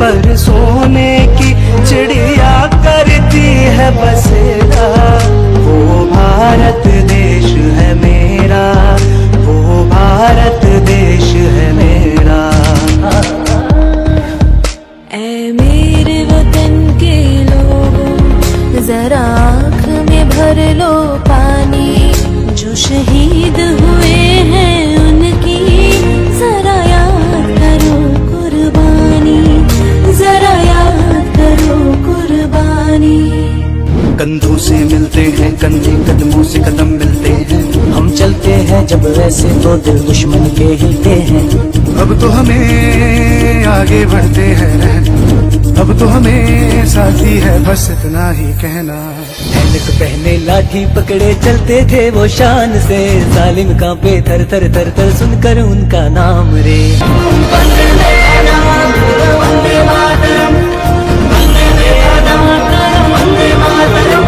पर सोने की चिड़िया करती है बसेरा। वो भारत देश है मेरा, वो भारत देश है मेरा। ऐ मेरे वतन के लोगों, जरा आँख में भर लो पानी। जो शहीद हुए हैं उनकी जरा याद करो कुर्बानी, जरा याद करो कुर्बानी। कंधों से मिलते हैं कंधे, कदमों से कदम मिलते हैं। हम चलते हैं जब ऐसे तो दिल दुश्मन के हिलते हैं। अब तो हमें आगे बढ़ते हैं रहना, अब तो हमें साथी है बस इतना ही कहना। ऐनक पहने लाठी पकड़े चलते थे वो शान से, जालिम कांपे थर थर थर थर सुनकर उनका नाम रे। वंदे मातरम, वंदे मातरम, वंदे मातरम, वंदे मातरम,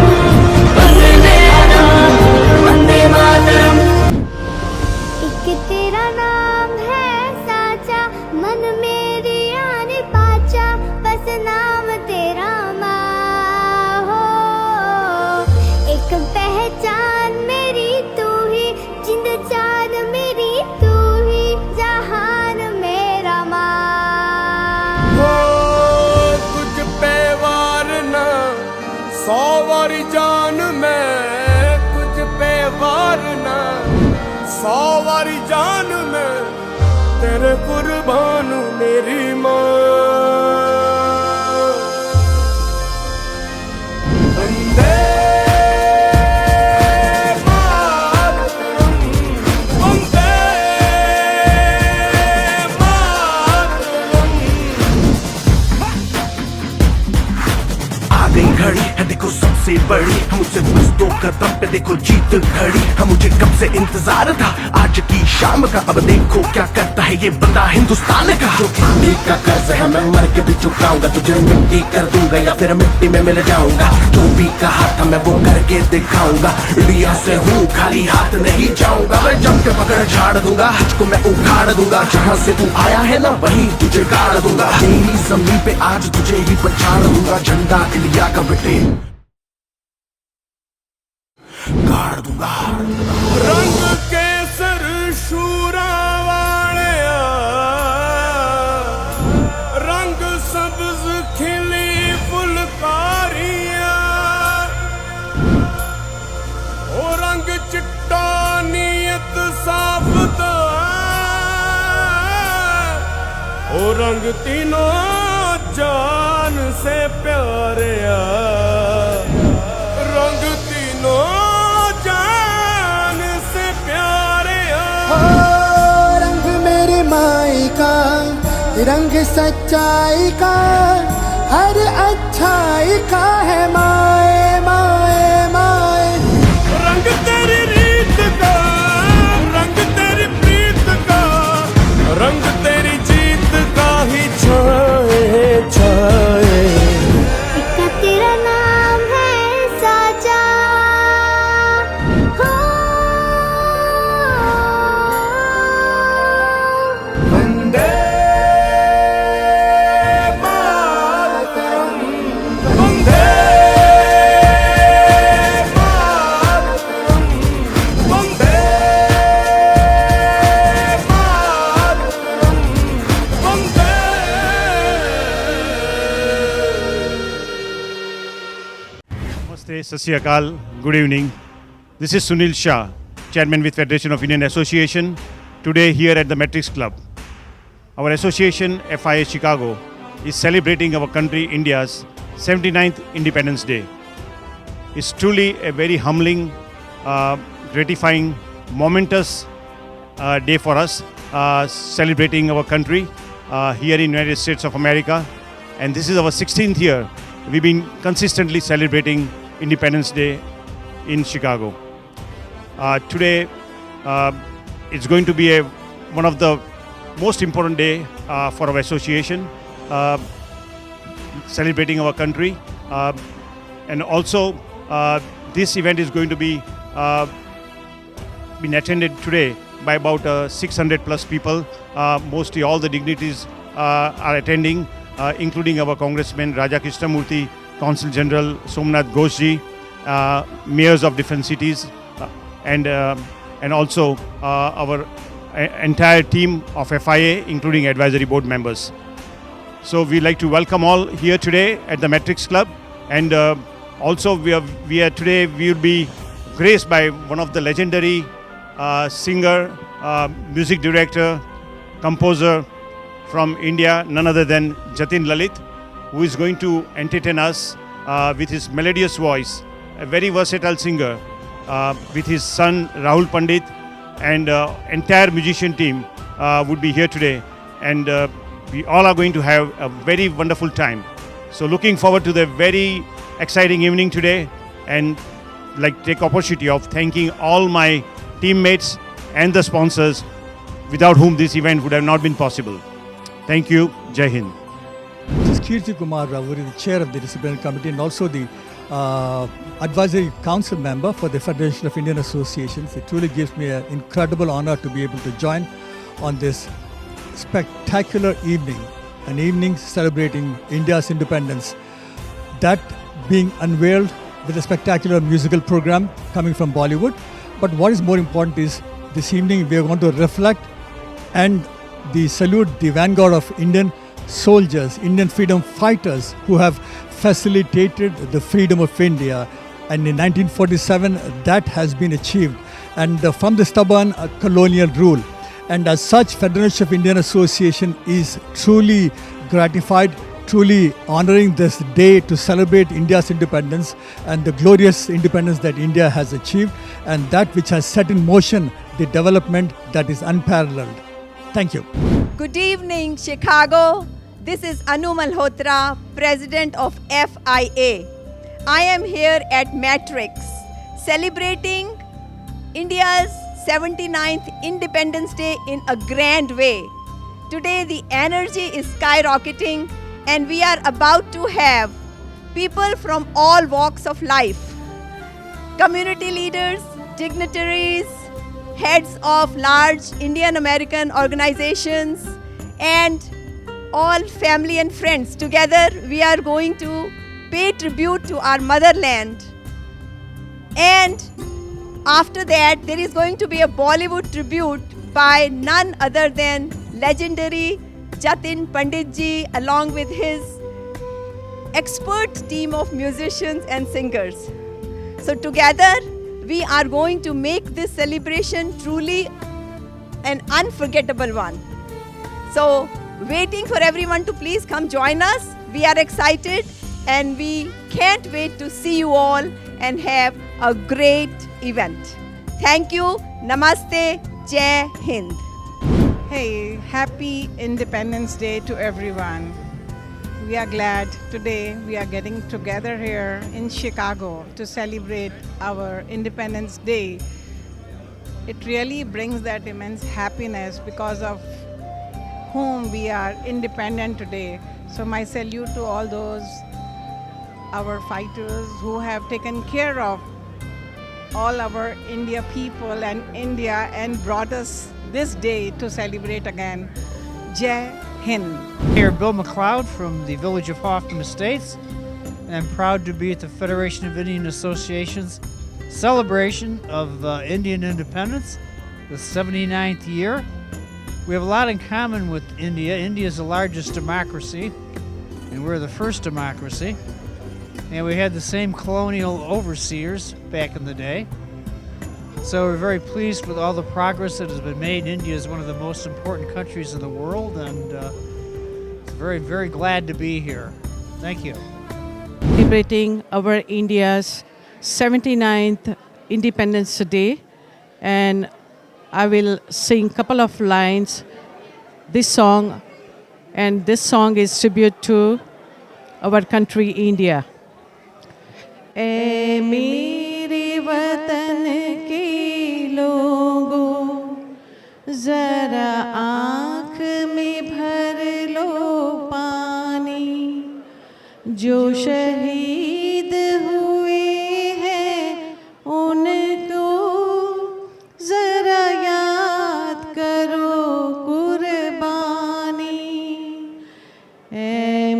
वंदे मातरम। एक तेरा नाम है साचा, मन मेरी आने पाचा, बस नाम तेरा माँ हो। एक पहचान मेरी तू ही, जिंद जान मेरी तू ही, जहान मेरा माँ हो। तुझ पे वार ना 100 वारी जान मैं, तुझ पे वार ना 100 वारी जान मैं, तेरे कुर्बान मेरी माँ। वंदे मातरम, वंदे मातरम। आ गई घड़ी है देखो सबसे बड़ी, हम उसे बस 2 कदम पे देखो जीत खड़ी। हम मुझे कब से इंतजार था आज की शाम का, अब देखो क्या करता है ये बंदा हिंदुस्तान का। जो पानी का कर्ज है मैं मर के भी चुकाऊंगा, तुझे मिट्टी कर दूंगा या फिर मिट्टी में मिल जाऊंगा। जो भी कहा था मैं वो करके दिखाऊंगा, इंडिया से हूँ खाली हाथ नहीं जाऊंगा। मैं जम के पकड़ झाड़ दूंगा, तुझको मैं उखाड़ दूंगा। जहाँ से तू आया है ना वहीं तुझे गाड़ दूंगा। मेरी जमीन पे आज तुझे ही पछाड़ दूंगा, झंडा इंडिया का बेटे गाड़ दूंगा। रंग केसर शूरा वाले, रंग सब्ज खिली फुलकारियां, ओ रंग चिट्टा नीयत साफ तो, ओ रंग तीनों जान से प्यारे, रंग तीनों जान से प्यारे। रंग मेरी माई का, रंग सच्चाई का, हर अच्छाई का है माए माए माए। रंग तेरी रीत का, रंग तेरी प्रीत का, रंग तेरी जीत का ही छाए छाए। एक तेरा नाम है साचा हो। वंदे मातरम, वंदे मातरम, वंदे मातरम, वंदे। Namaste, Sat Sri Akal, good evening. This is Sunil Shah, Chairman with Federation of Indian Association, today here at the Matrix Club. Our association, FIA Chicago, is celebrating our country, India's 79th Independence Day. It's truly a very humbling, gratifying, momentous day for us, celebrating our country here in United States of America. And this is our 16th year. We've been consistently celebrating Independence Day in Chicago. Today, it's going to be one of the most important day for our association, celebrating our country. And also, this event is going to be been attended today by about 600 plus people. Mostly all the dignitaries are attending. including our Congressman Raja Krishnamurthy, Consul General Somnath Ghoshji, mayors of different cities, and also our entire team of FIA, including advisory board members. So we'd like to welcome all here today at the Matrix Club, and also we will be graced by one of the legendary singer, music director, composer from India, none other than Jatin Lalit, who is going to entertain us with his melodious voice, a very versatile singer, with his son Rahul Pandit, and entire musician team would be here today, and we all are going to have a very wonderful time. So looking forward to the very exciting evening today, and like take opportunity of thanking all my teammates and the sponsors, without whom this event would have not been possible. Thank you. Jai Hind. This is Kirti Kumar Ravuri, the chair of the disciplinary committee and also the advisory council member for the Federation of Indian Associations. It truly gives me an incredible honor to be able to join on this spectacular evening, an evening celebrating India's independence, that being unveiled with a spectacular musical program coming from Bollywood. But what is more important is this evening we are going to reflect and salute the vanguard of Indian soldiers, Indian freedom fighters who have facilitated the freedom of India. And in 1947, that has been achieved. And from the stubborn colonial rule. And as such, Federation of Indian Association is truly gratified, truly honoring this day to celebrate India's independence and the glorious independence that India has achieved, and that which has set in motion the development that is unparalleled. Thank you. Good evening, Chicago. This is Anu Malhotra, President of FIA. I am here at Matrix, celebrating India's 79th Independence Day in a grand way. Today the energy is skyrocketing, and we are about to have people from all walks of life, community leaders, dignitaries, heads of large Indian American organizations, and all family and friends. Together we are going to pay tribute to our motherland. And after that, there is going to be a Bollywood tribute by none other than legendary Jatin Panditji, along with his expert team of musicians and singers. So together, we are going to make this celebration truly an unforgettable one. So, waiting for everyone to please come join us. We are excited and we can't wait to see you all and have a great event. Thank you. Namaste. Jai Hind. Hey, happy Independence Day to everyone. We are glad today we are getting together here in Chicago to celebrate our Independence Day. It really brings that immense happiness because of whom we are independent today. So my salute to all those, our fighters who have taken care of all our India people and India and brought us this day to celebrate again. Jai Hind. Here, Bill McLeod from the village of Hoffman Estates, and I'm proud to be at the Federation of Indian Associations celebration of Indian independence, the 79th year. We have a lot in common with India. India is the largest democracy, and we're the first democracy. And we had the same colonial overseers back in the day. So we're very pleased with all the progress that has been made. India is one of the most important countries in the world, and very, very glad to be here. Thank you. Celebrating our India's 79th Independence Day, and I will sing a couple of lines this song, and this song is tribute to our country India. ए मेरे वतन के लोगों, जरा आँख में भर लो पानी, जो शहीद हुए हैं उनको जरा याद करो कुर्बानी। ए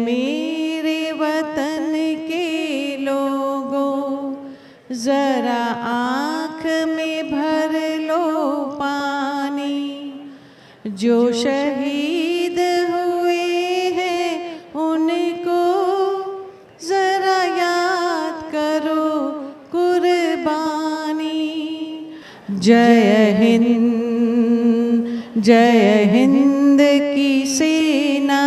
जो शहीद हुए हैं उनको जरा याद करो कुर्बानी। जय हिंद की सेना,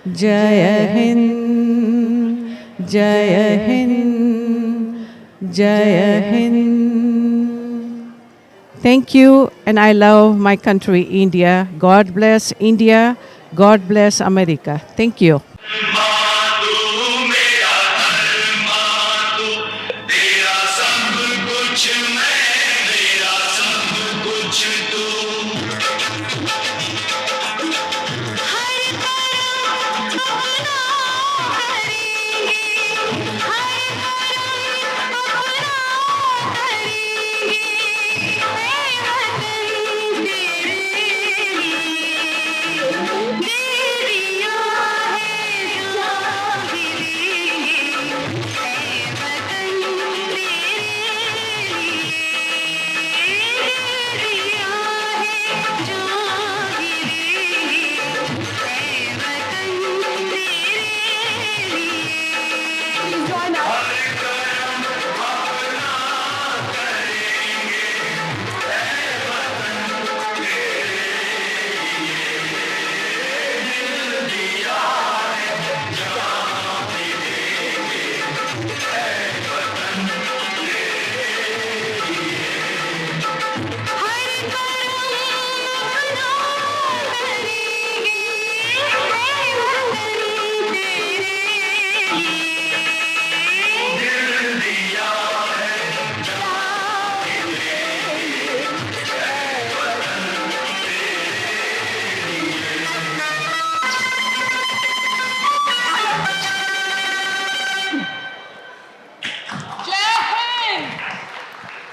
जय हिंद, जय हिंद, जय Hind. Thank you, and I love my country, India. God bless India. God bless America. Thank you.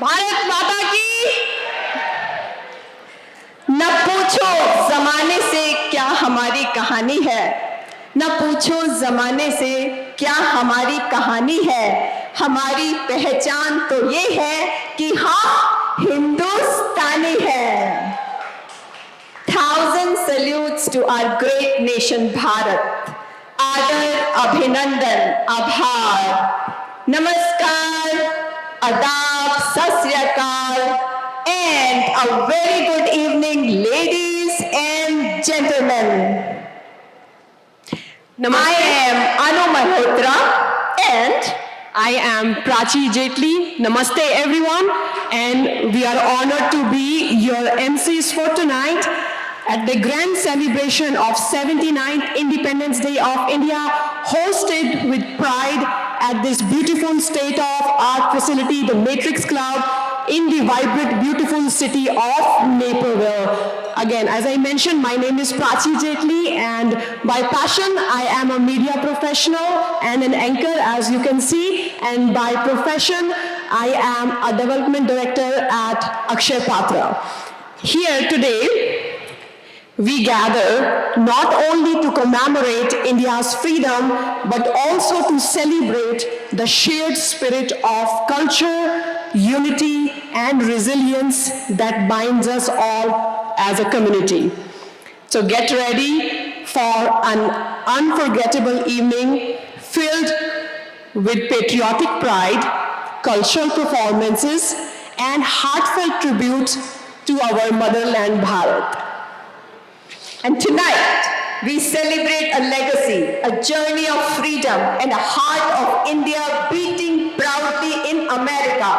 Bharat माता की। न पूछो जमाने से क्या हमारी कहानी है, न पूछो जमाने से क्या हमारी कहानी है। हमारी पहचान तो ये है कि हम हिंदुस्तानी हैं। Thousand salutes to our great nation Bharat. आदर, अभिनंदन, आभार, नमस्कार, आदाब, सत श्री अकाल, and a very good evening, ladies and gentlemen. I am Anu Malhotra and I am Prachi Jetli. Namaste everyone, and we are honored to be your MCs for tonight at the grand celebration of 79th Independence Day of India, hosted with pride at this beautiful state-of-art facility, the Matrix Club, in the vibrant, beautiful city of Naperville. Again, as I mentioned, my name is Prachi Jetli, and by passion, I am a media professional and an anchor, as you can see, and by profession, I am a development director at Akshay Patra. Here today, we gather not only to commemorate India's freedom, but also to celebrate the shared spirit of culture, unity, and resilience that binds us all as a community. So get ready for an unforgettable evening filled with patriotic pride, cultural performances, and heartfelt tributes to our motherland, Bharat. And tonight, we celebrate a legacy, a journey of freedom, and a heart of India beating proudly in America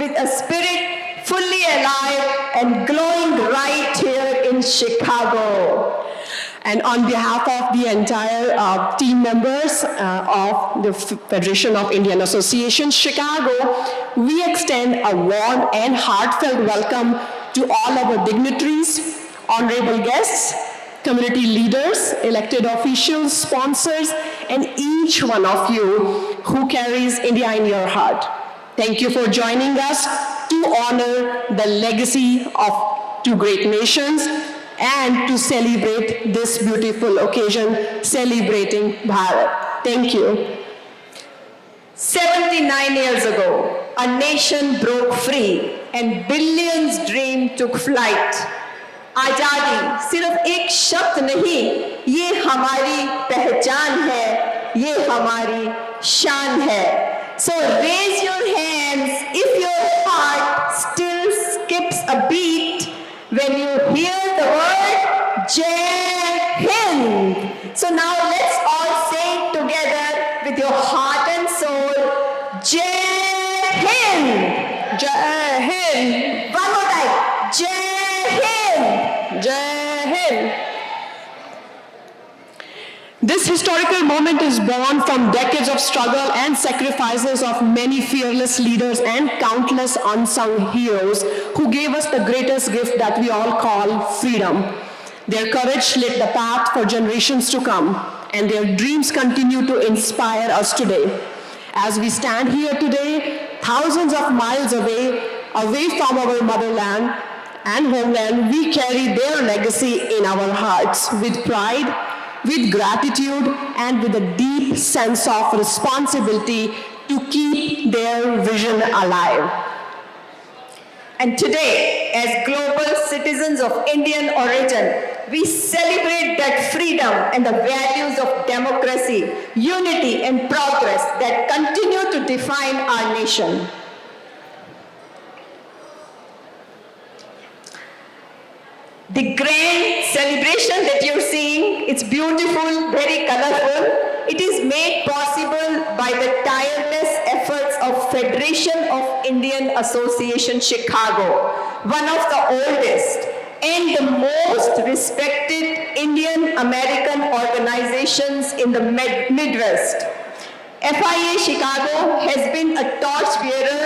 with a spirit fully alive and glowing right here in Chicago. And on behalf of the entire team members of the Federation of Indian Associations Chicago, we extend a warm and heartfelt welcome to all our dignitaries, honorable guests, community leaders, elected officials, sponsors, and each one of you who carries India in your heart. Thank you for joining us to honor the legacy of two great nations and to celebrate this beautiful occasion, celebrating Bharat. Thank you. 79 years ago, a nation broke free and billions' dream took flight. आजादी सिर्फ एक शब्द नहीं, ये हमारी पहचान है, ये हमारी शान है। So raise your hands if your heart still skips a beat when you hear the word Jai Hind. So now let's all say it together with your heart and soul. Jai Hind. Jai Hind. One more time. Jai Hind. Jai Hind. This historical moment is born from decades of struggle and sacrifices of many fearless leaders and countless unsung heroes who gave us the greatest gift that we all call freedom. Their courage lit the path for generations to come, and their dreams continue to inspire us today. As we stand here today, thousands of miles away from our motherland and homeland, we carry their legacy in our hearts with pride, with gratitude, and with a deep sense of responsibility to keep their vision alive. And today, as global citizens of Indian origin, we celebrate that freedom and the values of democracy, unity, and progress that continue to define our nation. The grand celebration that you're seeing, it's beautiful, very colorful. It is made possible by the tireless efforts of Federation of Indian Association Chicago, one of the oldest and the most respected Indian American organizations in the Midwest. FIA Chicago has been a torchbearer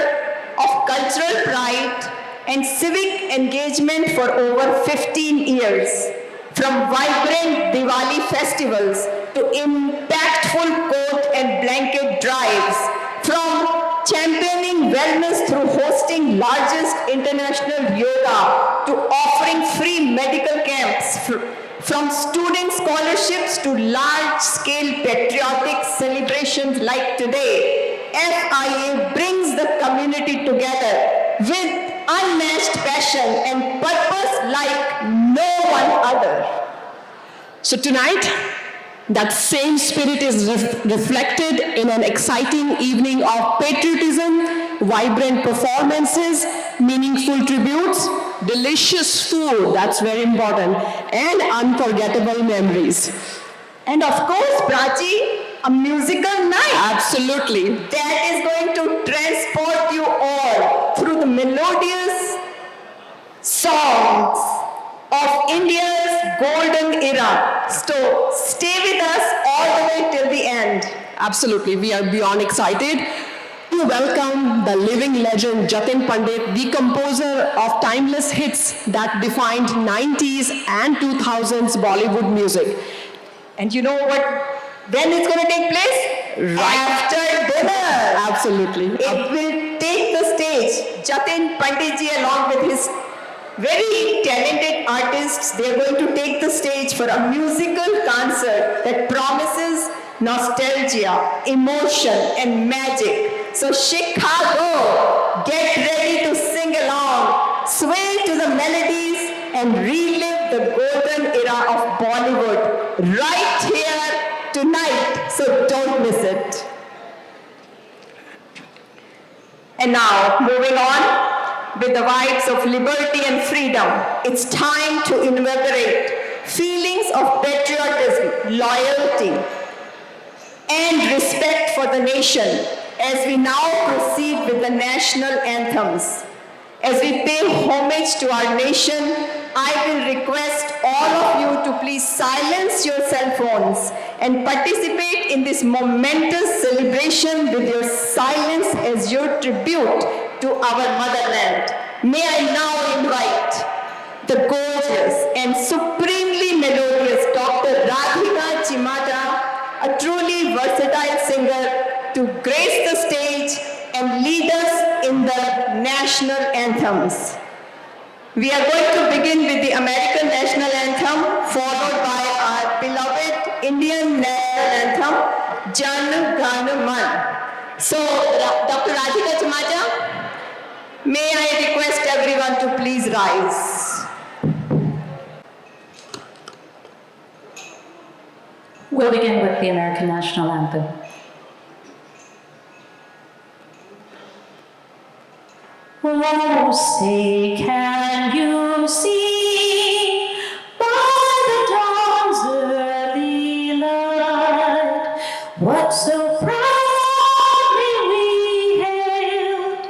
of cultural pride and civic engagement for over 15 years. From vibrant Diwali festivals to impactful coat and blanket drives, from championing wellness through hosting largest international yoga to offering free medical camps, from student scholarships to large-scale patriotic celebrations like today, FIA brings the community together with unmatched passion and purpose like no one other. So tonight, that same spirit is reflected in an exciting evening of patriotism, vibrant performances, meaningful tributes, delicious food, that's very important, and unforgettable memories. And of course, Prachi, a musical night. Absolutely. That is going to transport you all through the melodious songs of India's golden era. So stay with us all the way till the end. Absolutely, we are beyond excited to welcome the living legend Jatin Pandit, the composer of timeless hits that defined 90s and 2000s Bollywood music. And you know what? When it's going to take place? Right after dinner. Absolutely. It will take the stage. Jatin Pandit ji along with his very talented artists, they are going to take the stage for a musical concert that promises nostalgia, emotion, and magic. So Chicago, get ready to sing along, sway to the melodies, and relive the golden era of Bollywood right here tonight. So don't miss it. And now, moving on, with the vibes of liberty and freedom, it's time to invigorate feelings of patriotism, loyalty, and respect for the nation as we now proceed with the national anthems. As we pay homage to our nation, I will request all of you to please silence your cell phones and participate in this momentous celebration with your silence as your tribute to our motherland. May I now invite the gorgeous and supremely melodious Dr. Radhika Chimata, a truly versatile singer, to grace the stage and lead us in the national anthems. We are going to begin with the American national anthem, followed by our beloved Indian national anthem, Jan Gan Man. So, Dr. Radhika Chimata, may I request everyone to please rise. We'll begin with the American National Anthem. Oh, say, can you see by the dawn's early light what so proudly we hailed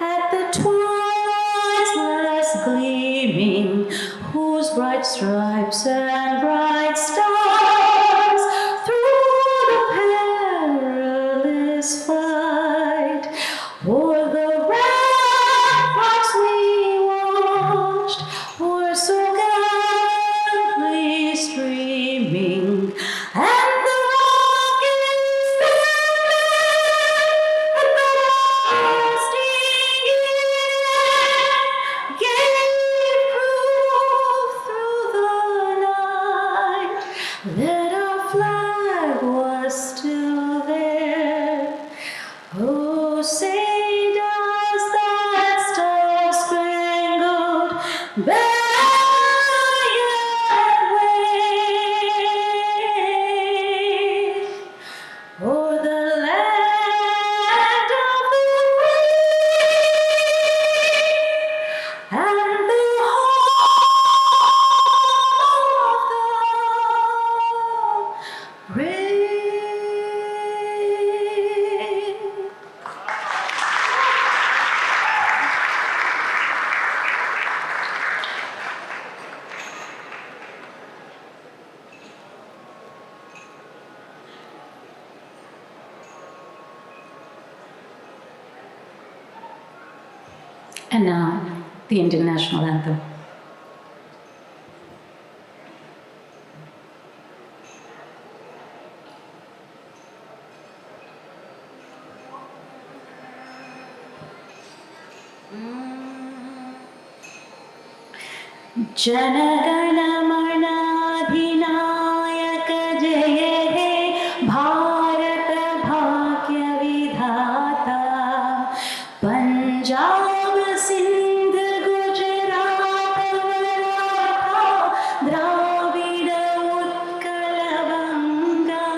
at the twilight's last gleaming, whose bright stripes and bright stars through the perilous fight o'er the ramparts we watched were so gallantly streaming, and the rockets that bursting in gave proof through the night that our flag was still there. Oh, say does that star-spangled banner yet wave o'er the land of the free and the home of the brave? And now, the Indian National Anthem. जनगणमनाधिनायक जय हे भारत भाग्य विधाता पंजाब सिंध गुजरात मराठा द्राविड उत्कल गंगा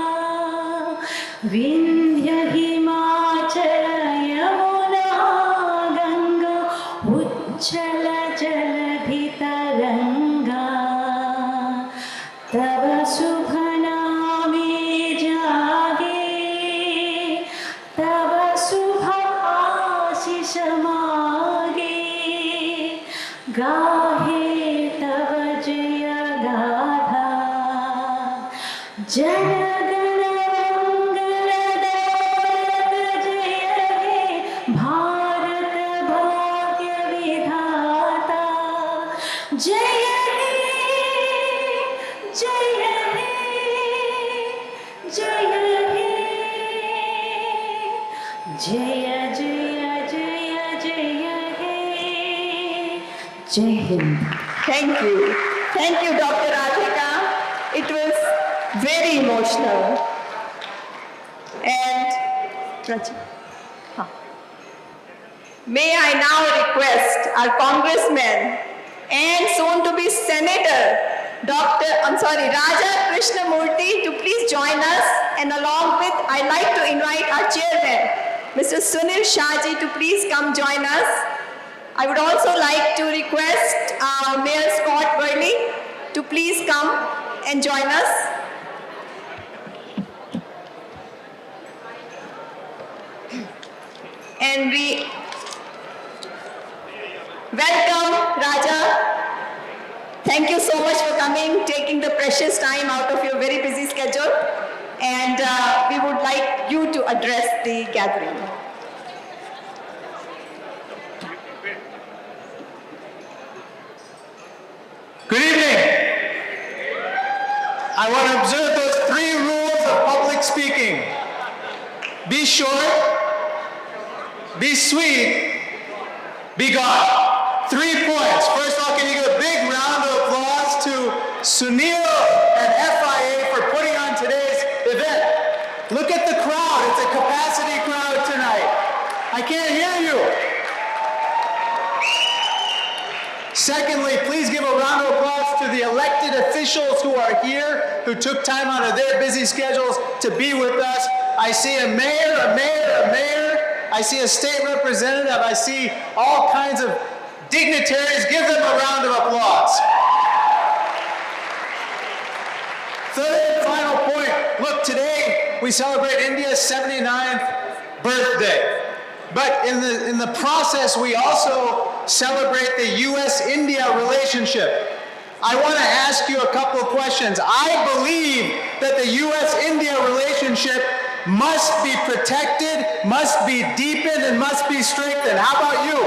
विंध्य हिमाचल यमुना गंगा उच्चल जलधि तरंगा तब शुभ नामे जागे तब शुभ आशीष मागे गाहे तब जय गाथा जनगण मंगलदायक जय हे भारत भाग्य विधाता जय हे जय हे जय हे जय जय जय जय हे जय Hind. Thank you. Thank you, Dr. Radhika. It was very emotional. And may I now request our congressman and soon to be senator, Raja Krishnamurthy, to please join us, and along with, I'd like to invite our chairman, Mr. Sunil Shahji, to please come join us. I would also like to request Mayor Scott Burley to please come and join us. And we welcome Raja. Thank you so much for coming, taking the precious time out of your very busy schedule. And we would like you to address the gathering. Good evening. I want to observe those 3 rules of public speaking. Be short, be sweet, be gone. 3 points. First of all, can you give a big round of applause to Sunil and FIA for putting on today's event? Look at the crowd. It's a capacity crowd tonight. I can't hear you. Secondly, please give a round of applause to the elected officials who are here, who took time out of their busy schedules to be with us. I see a mayor, I see a state representative, I see all kinds of dignitaries. Give them a round of applause. Third and final point. Look, today we celebrate India's 79th birthday. But in the process, we also celebrate the U.S.-India relationship. I want to ask you a couple of questions. I believe that the U.S.-India relationship must be protected, must be deepened, and must be strengthened. How about you?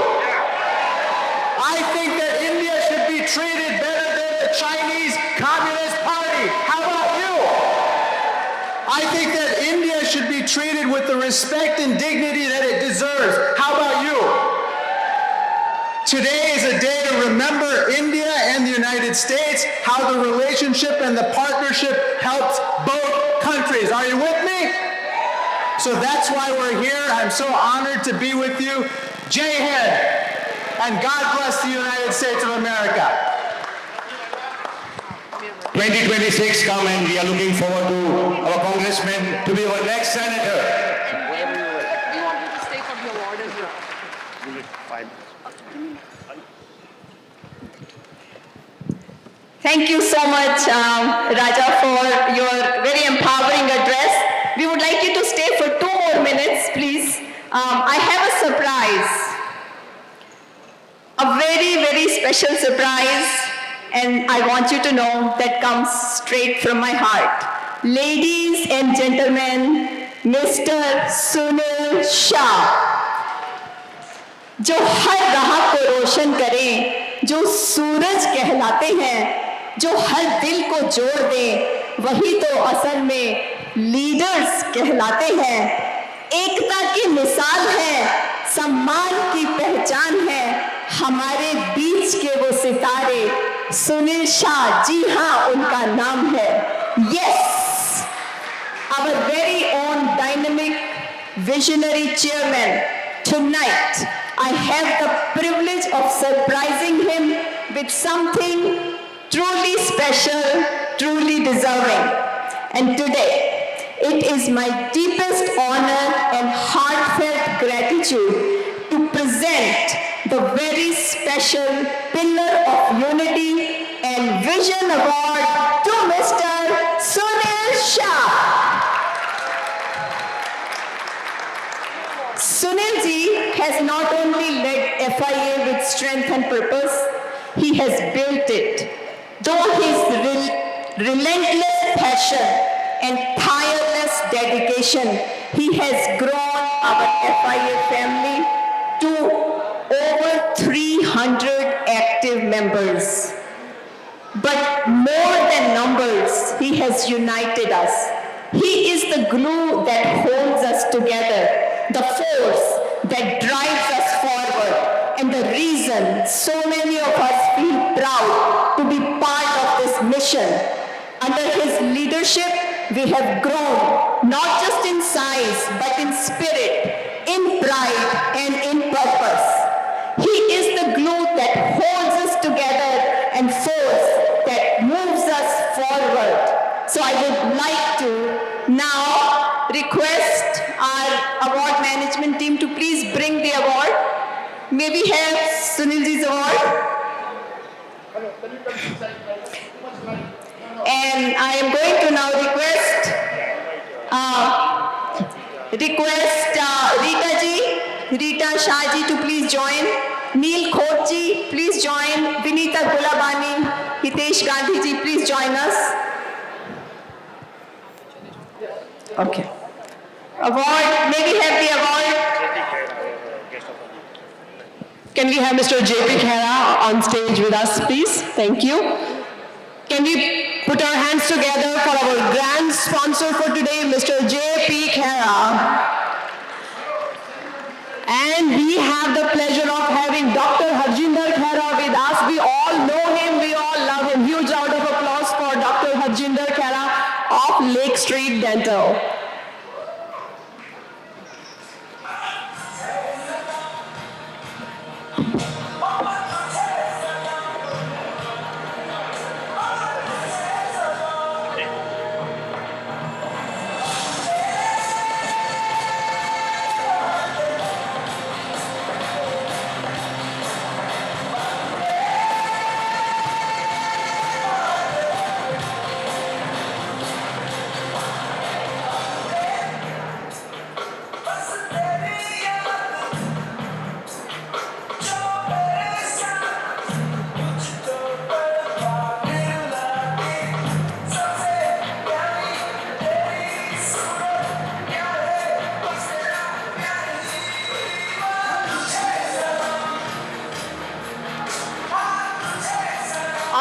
I think that India should be treated better than the Chinese Communist Party. How about you? I think that India should be treated with the respect and dignity that it deserves. How about you? Today is a day to remember India and the United States, how the relationship and the partnership helped both countries. Are you with me? So that's why we're here. I'm so honored to be with you. Jai Hind, and God bless the United States of America. 2026 come and we are looking forward to our congressman to be our next senator. Thank you so much, Raja, for your very empowering address. We would like you to stay for 2 more minutes, please. I have a surprise. A very, very special surprise, and I want you to know that comes straight from my heart. Ladies and gentlemen, Mr. Sunil Shah, जो हर राह को रोशन करें, जो सूरज कहलाते हैं, जो हर दिल को जोड़ दें, वही तो असल में लीडर्स कहलाते हैं। एकता की मिसाल है, सम्मान की पहचान है, हमारे बीच के वो सितारे सुनील शाह, जी हाँ, उनका नाम है। Yes, our very own dynamic visionary chairman. Tonight I have the privilege of surprising him with something truly special, truly deserving. And today, it is my deepest honor and heartfelt gratitude to present the very special Pillar of Unity and Vision Award to Mr. Sunil Shah. Sunil ji has not only led FIA with strength and purpose, he has built it. Though his relentless passion and tireless dedication, he has grown our FIA family to over 300 active members. But more than numbers, he has united us. He is the glue that holds us together, the force that drives us forward, and the reason so many of us feel proud to be part of this mission. Under his leadership, we have grown, not just in size, but in spirit, in pride, and in purpose. He is the glue that holds us together and force that moves us forward. So I would like to now request our award management team to please bring the award. May we have Sunilji's award? And I am going to now request Rita Shah ji to please join. Neil Khot ji, please join. Vinita Gulabani, Hitesh Gandhi ji, please join us. Okay. Award, may we have the award? Can we have Mr. J.P. Khera on stage with us, please? Thank you. Can we put our hands together for our grand sponsor for today, Mr. J.P. Khera. And we have the pleasure of having Dr. Harjinder Khera with us. We all know him, we all love him. Huge round of applause for Dr. Harjinder Khera of Lake Street Dental.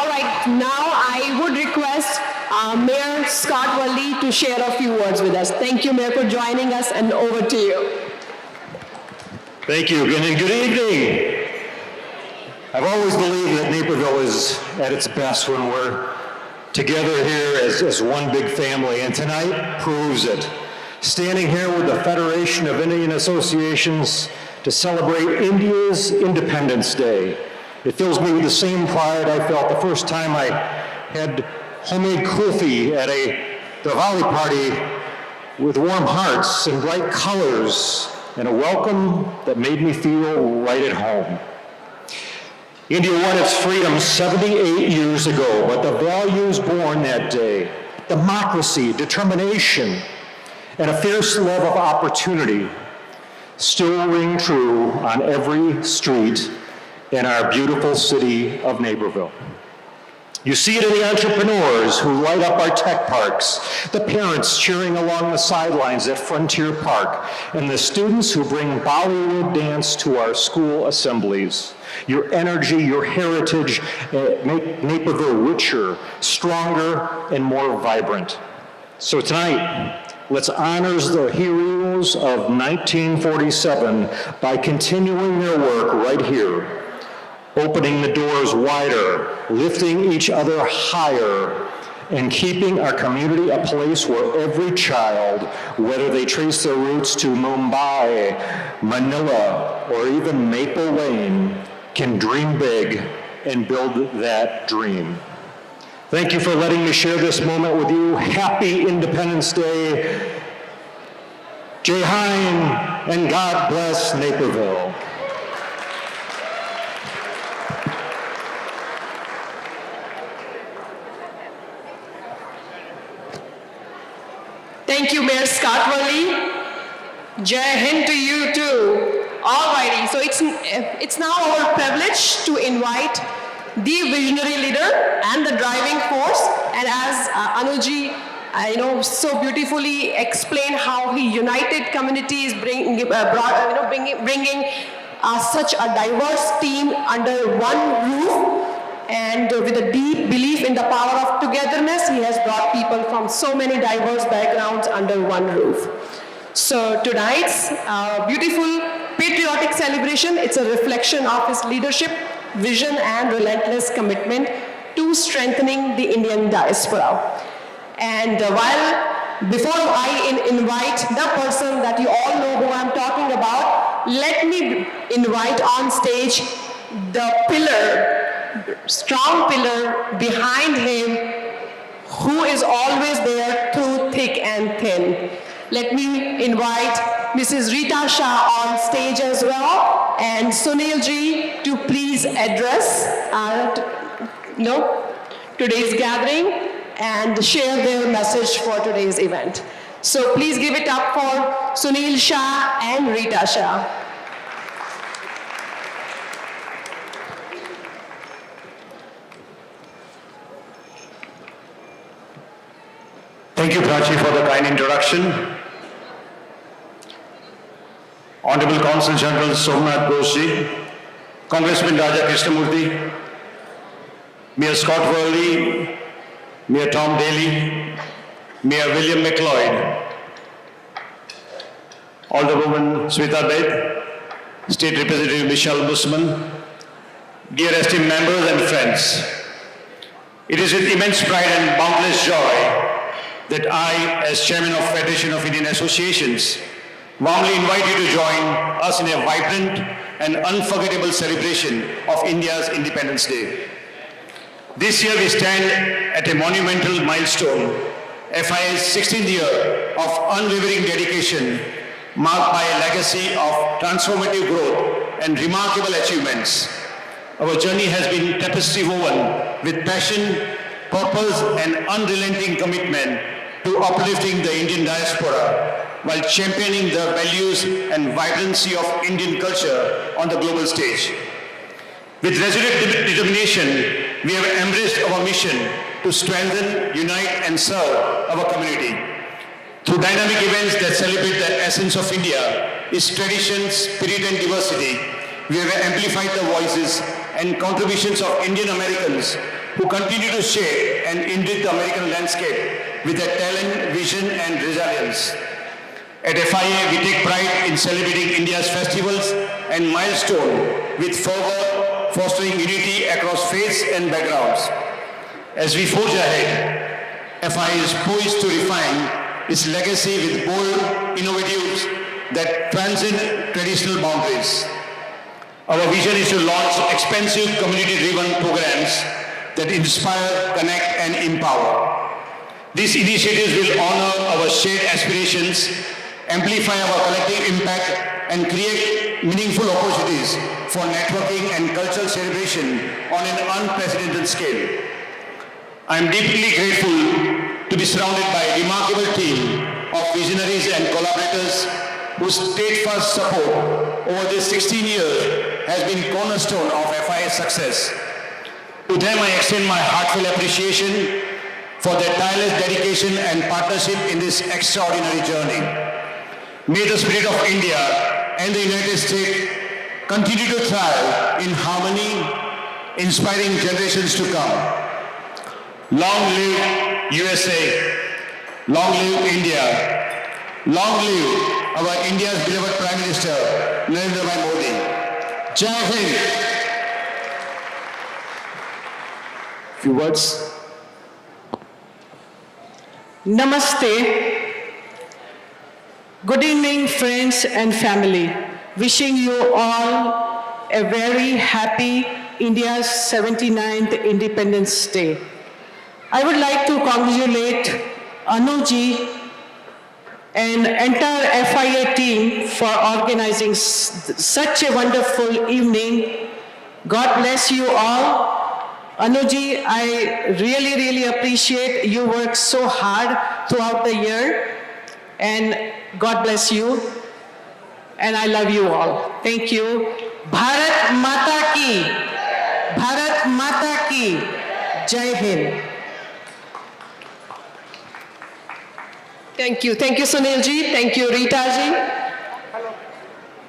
All right, now I would request Mayor Scott Worley to share a few words with us. Thank you, Mayor, for joining us, and over to you. Thank you, and good evening. I've always believed that Naperville is at its best when we're together here as one big family, and tonight proves it. Standing here with the Federation of Indian Associations to celebrate India's Independence Day. It fills me with the same pride I felt the first time I had homemade kulfi at a Diwali party with warm hearts and bright colors and a welcome that made me feel right at home. India won its freedom 78 years ago, but the values born that day, democracy, determination, and a fierce love of opportunity still ring true on every street in our beautiful city of Naperville. You see it in the entrepreneurs who light up our tech parks, the parents cheering along the sidelines at Frontier Park, and the students who bring Bollywood dance to our school assemblies. Your energy, your heritage make Naperville richer, stronger, and more vibrant. So tonight, let's honor the heroes of 1947 by continuing their work right here, opening the doors wider, lifting each other higher, and keeping our community a place where every child, whether they trace their roots to Mumbai, Manila, or even Maple Lane, can dream big and build that dream. Thank you for letting me share this moment with you. Happy Independence Day. Jai Hind, and God bless Naperville. Thank you, Mayor Scott Worley. Jai Hind to you too. Alrighty, so it's now our privilege to invite the visionary leader and the driving force. And as Anuji, so beautifully explained how he united communities, bringing such a diverse team under one roof. And with a deep belief in the power of togetherness, he has brought people from so many diverse backgrounds under one roof. So tonight's beautiful patriotic celebration, it's a reflection of his leadership, vision, and relentless commitment to strengthening the Indian diaspora. And before I invite the person that you all know who I'm talking about, let me invite on stage the strong pillar behind him, who is always there through thick and thin. Let me invite Mrs. Rita Shah on stage as well, and Sunil ji to please address today's gathering and share their message for today's event. So please give it up for Sunil Shah and Rita Shah. Thank you, Prachi, for the kind introduction. Honorable Consul General Somnath Ghoshji, Congressman Raja Krishnamurthy, Mayor Scott Worley, Mayor Tom Daly, Mayor William McLeod, Alderwoman Sweta Bed, State Representative Michelle Busman, dear esteemed members and friends, it is with immense pride and boundless joy that I, as Chairman of Federation of Indian Associations, warmly invite you to join us in a vibrant and unforgettable celebration of India's Independence Day. This year we stand at a monumental milestone, FIA's 16th year of unwavering dedication, marked by a legacy of transformative growth and remarkable achievements. Our journey has been tapestry woven with passion, purpose, and unrelenting commitment to uplifting the Indian diaspora while championing the values and vibrancy of Indian culture on the global stage. With resolute determination, we have embraced our mission to strengthen, unite, and serve our community. Through dynamic events that celebrate the essence of India, its traditions, spirit, and diversity, we have amplified the voices and contributions of Indian Americans who continue to shape and enrich the American landscape with their talent, vision, and resilience. At FIA, we take pride in celebrating India's festivals and milestones with fervor, fostering unity across faiths and backgrounds. As we forge ahead, FIA is poised to refine its legacy with bold innovatives that transcend traditional boundaries. Our vision is to launch expansive community-driven programs that inspire, connect, and empower. These initiatives will honor our shared aspirations, amplify our collective impact, and create meaningful opportunities for networking and cultural celebration on an unprecedented scale. I am deeply grateful to be surrounded by a remarkable team of visionaries and collaborators whose steadfast support over these 16 years has been cornerstone of FIA's success. To them, I extend my heartfelt appreciation for their tireless dedication and partnership in this extraordinary journey. May the spirit of India and the United States continue to thrive in harmony, inspiring generations to come. Long live USA, long live India, long live our India's beloved Prime Minister, Narendra Modi. Jai Hind. Few words. Namaste. Good evening, friends and family. Wishing you all a very happy India's 79th Independence Day. I would like to congratulate Anuji and entire FIA team for organizing such a wonderful evening. God bless you all. Anuji, I really appreciate you work so hard throughout the year, and God bless you, and I love you all. Thank you. Bharat Mata Ki, Bharat Mata Ki, Jai Hind. Thank you. Thank you, Sunilji. Thank you, Ritaji.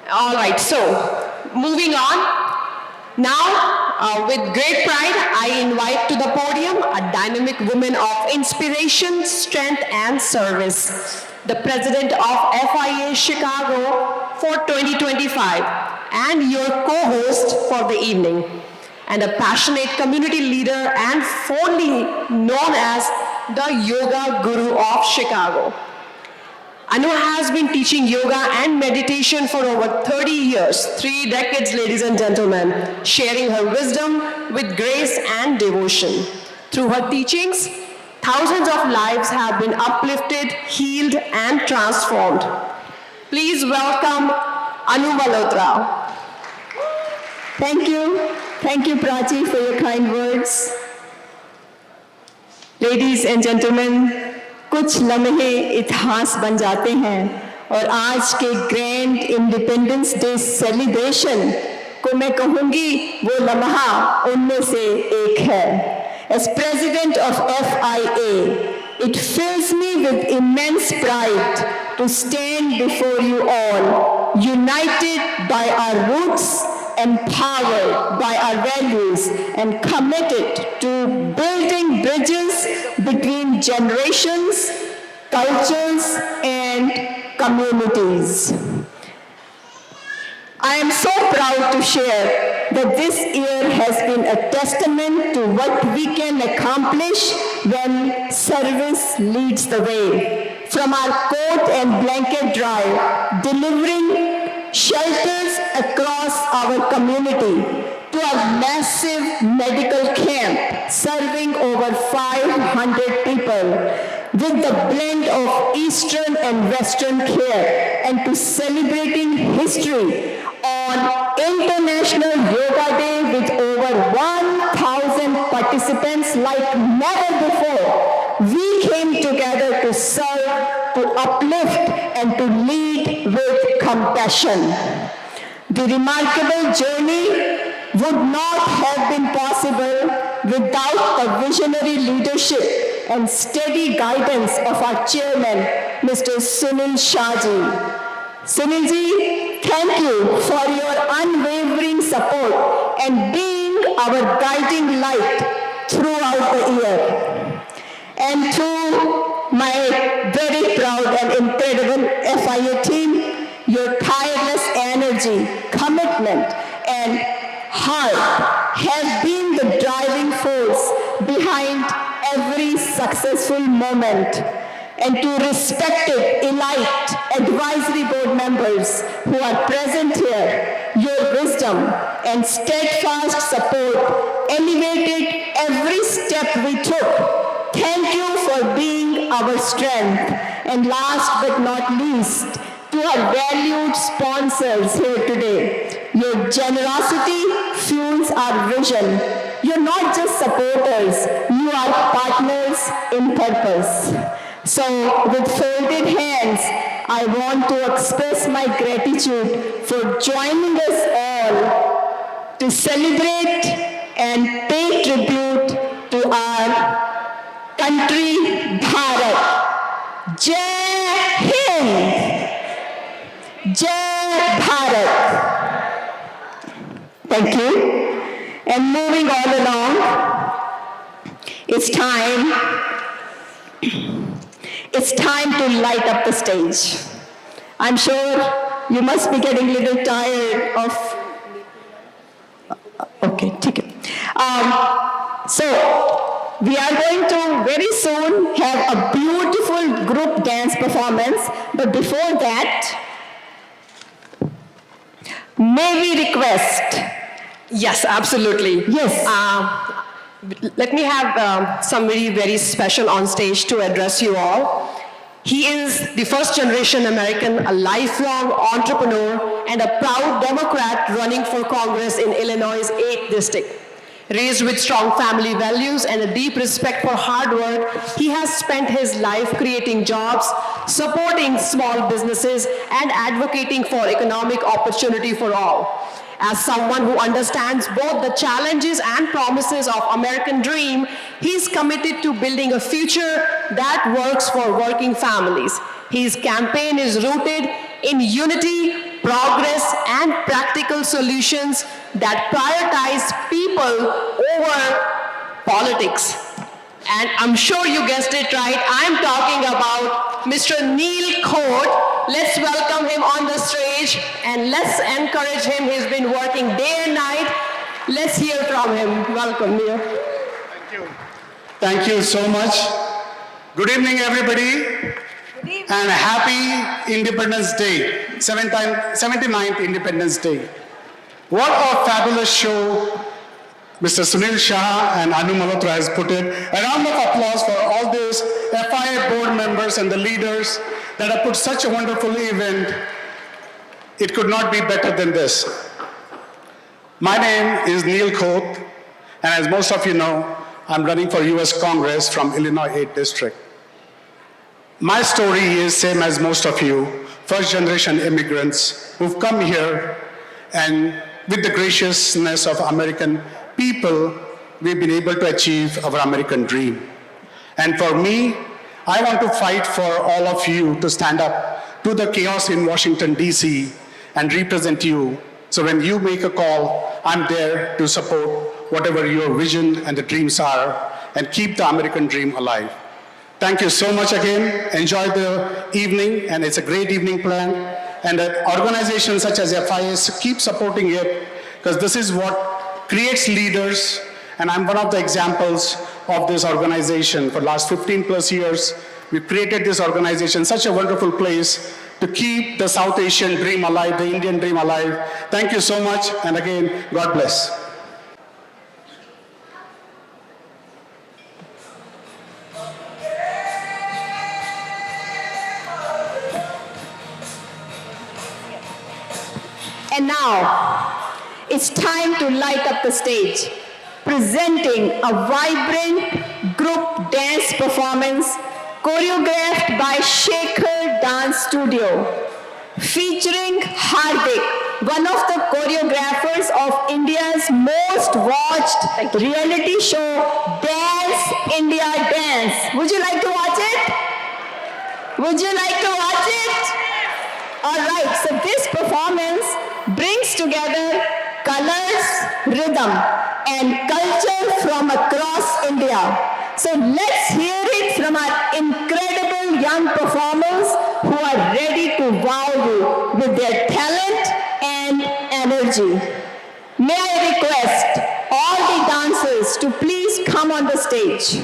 All right, so moving on. Now, with great pride, I invite to the podium a dynamic woman of inspiration, strength, and service, the president of FIA Chicago for 2025, and your co-host for the evening, and a passionate community leader and fondly known as the Yoga Guru of Chicago. Anu has been teaching yoga and meditation for over 30 years, 3 decades, ladies and gentlemen, sharing her wisdom with grace and devotion. Through her teachings, thousands of lives have been uplifted, healed, and transformed. Please welcome Anu Malhotra. Thank you, Prachi, for your kind words. Ladies and gentlemen, कुछ लम्हे इतिहास बन जाते हैं और आज के grand independence day celebration को मैं कहूँगी वो लम्हा उनमें से एक है. As president of FIA, it fills me with immense pride to stand before you all, united by our roots, empowered by our values, and committed to building bridges between generations, cultures, and communities. I am so proud to share that this year has been a testament to what we can accomplish when service leads the way. From our coat and blanket drive, delivering shelters across our community, to a massive medical camp serving over 500 people with the blend of Eastern and Western care, and to celebrating history on International Yoga Day with over 1,000 participants like never before. We came together to serve, to uplift, and to lead with compassion. The remarkable journey would not have been possible without the visionary leadership and steady guidance of our chairman, Mr. Sunil Shahji. Sunilji, thank you for your unwavering support and being our guiding light throughout the year. And to my very proud and incredible FIA team, your tireless energy, commitment, and heart have been the driving force behind every successful moment. And to respected elite advisory board members who are present here, your wisdom and steadfast support elevated every step we took. Thank you for being our strength. And last but not least, to our valued sponsors here today, your generosity fuels our vision. You're not just supporters, you are partners in purpose. So, with folded hands, I want to express my gratitude for joining us all to celebrate and pay tribute to our country, Bharat. Jai Hind! Jai Bharat! Thank you. And moving on along, it's time to light up the stage. I'm sure you must be getting a little tired of... Okay, take it. So, we are going to very soon have a beautiful group dance performance, but before that, may we request? Yes, absolutely. Yes. Let me have somebody very special on stage to address you all. He is the first generation American, a lifelong entrepreneur, and a proud Democrat running for Congress in Illinois' 8th district. Raised with strong family values and a deep respect for hard work, he has spent his life creating jobs, supporting small businesses, and advocating for economic opportunity for all. As someone who understands both the challenges and promises of American dream, he's committed to building a future that works for working families. His campaign is rooted in unity, progress, and practical solutions that prioritize people over politics. And I'm sure you guessed it right, I'm talking about Mr. Neil Khote. Let's welcome him on the stage and let's encourage him. He's been working day and night. Let's hear from him. Welcome, Neil. Thank you. Thank you so much. Good evening, everybody. Good evening. And happy Independence Day, 79th Independence Day. What a fabulous show Mr. Sunil Shah and Anu Malhotra has put in. A round of applause for all those FIA board members and the leaders that have put such a wonderful event. It could not be better than this. My name is Neil Khote, and as most of you know, I'm running for US Congress from Illinois 8th District. My story is same as most of you, first generation immigrants who've come here, and with the graciousness of American people, we've been able to achieve our American dream. And for me, I want to fight for all of you to stand up to the chaos in Washington, D.C. and represent you. So when you make a call, I'm there to support whatever your vision and the dreams are and keep the American dream alive. Thank you so much again. Enjoy the evening, and it's a great evening plan. And organizations such as FIS keep supporting it, because this is what creates leaders. And I'm one of the examples of this organization. For the last 15 plus years, we've created this organization, such a wonderful place to keep the South Asian dream alive, the Indian dream alive. Thank you so much, and again, God bless. And now, it's time to light up the stage, presenting a vibrant group dance performance choreographed by Shekhar Dance Studio, featuring Hardik, one of the choreographers of India's most watched reality show, Dance India Dance. Would you like to watch it? Would you like to watch it? All right, so this performance brings together colors, rhythm, and culture from across India. So let's hear it from our incredible young performers who are ready to wow you with their talent and energy. May I request all the dancers to please come on the stage.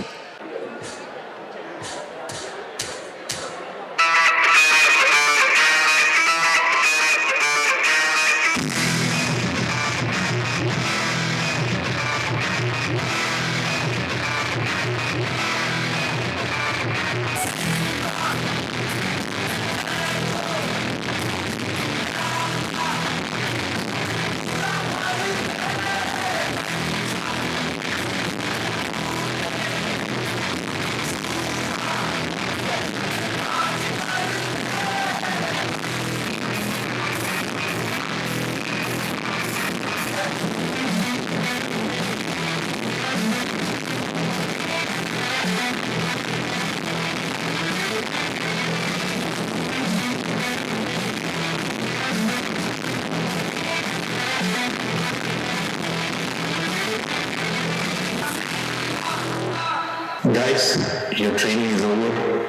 Guys, your training is over.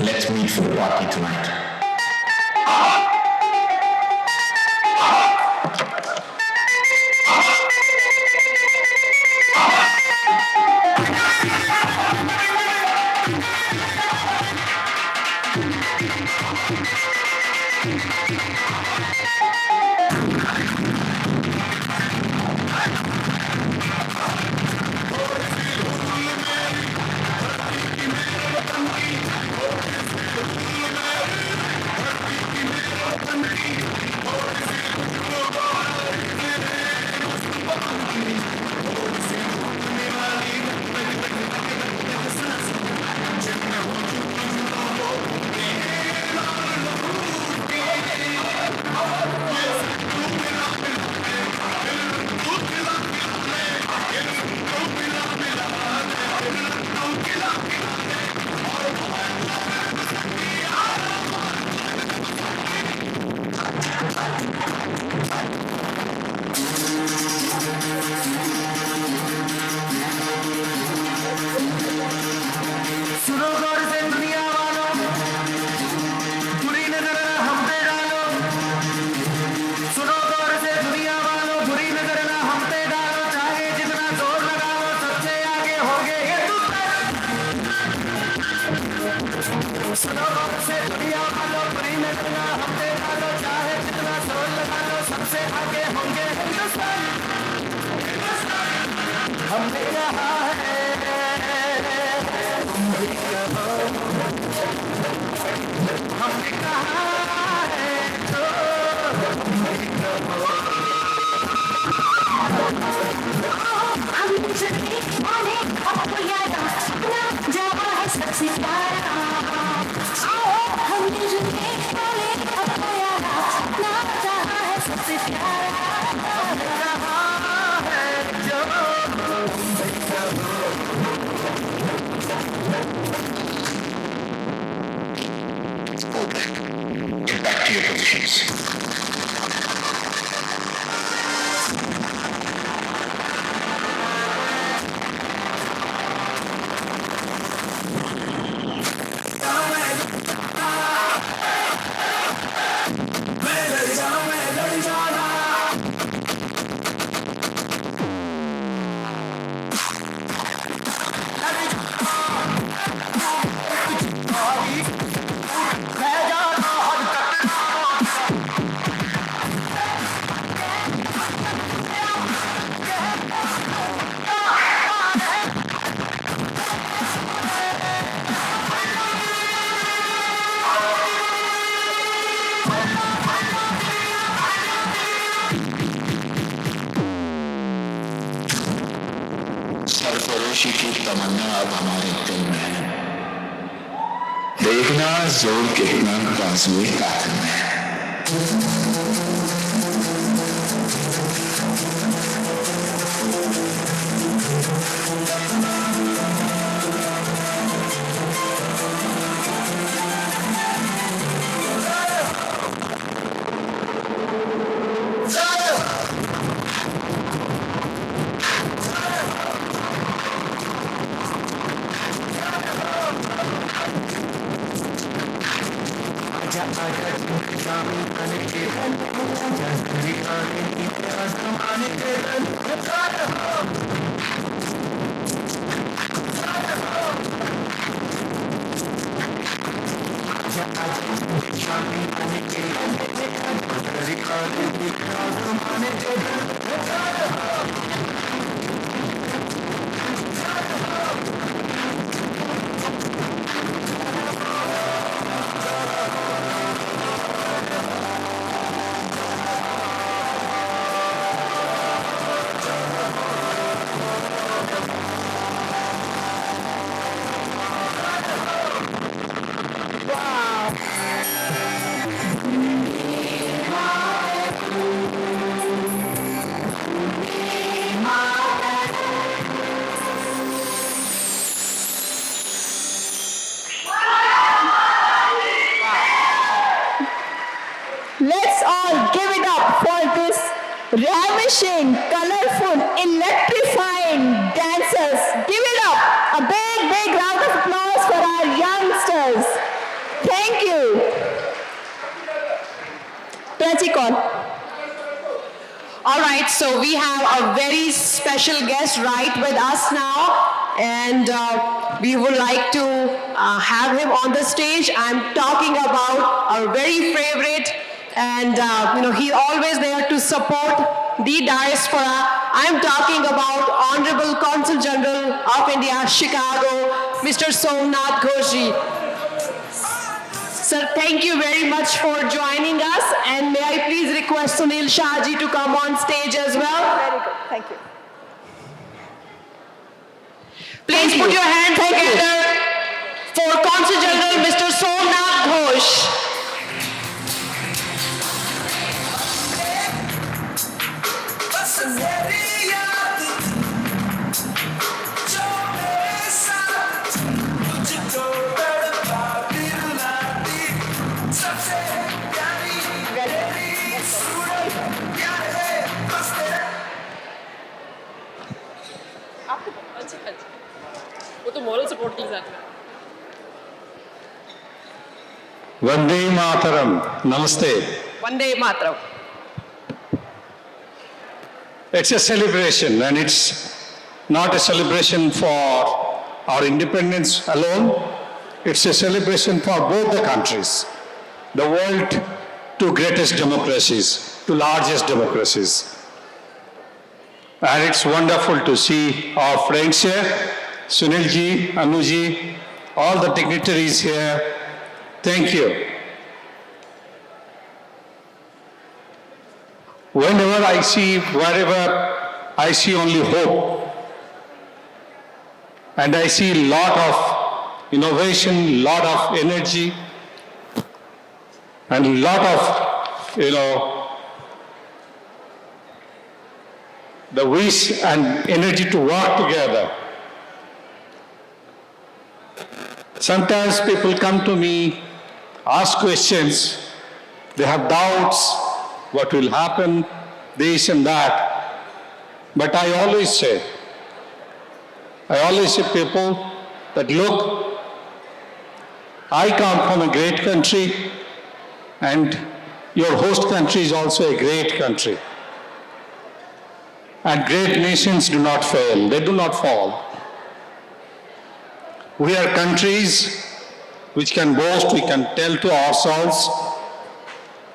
Let's meet for the party tonight. Get back to your positions. सरफरोशी की तमन्ना अब हमारे दिल में है। देखना जोर कितना बाजुए कातिल में है। Let's all give it up for this ravishing, colorful, electrifying dancers. Give it up. A big, big round of applause for our youngsters. Thank you. Prachi call. All right, so we have a very special guest right with us now, and we would like to have him on the stage. I'm talking about our very favorite, and he's always there to support the diaspora. I'm talking about Honorable Consul General of India, Chicago, Mr. Somnath Ghosh. Sir, thank you very much for joining us, and may I please request Sunil Shah ji to come on stage as well. Very good. Thank you. Please put your hands together for Consul General Mr. Somnath Ghosh. वो तो moral support के साथ में Vande Mataram. Namaste. Vande Mataram. It's a celebration, and it's not a celebration for our independence alone. It's a celebration for both the countries, the world two greatest democracies, two largest democracies. And it's wonderful to see our friends here, Sunil ji, Anu ji, all the dignitaries here. Thank you. Wherever I see only hope. And I see a lot of innovation, lot of energy, and a lot of, the wish and energy to work together. Sometimes people come to me, ask questions, they have doubts, what will happen, this and that. But I always say people that look, I come from a great country, and your host country is also a great country. And great nations do not fail, they do not fall. We are countries which can boast, we can tell to ourselves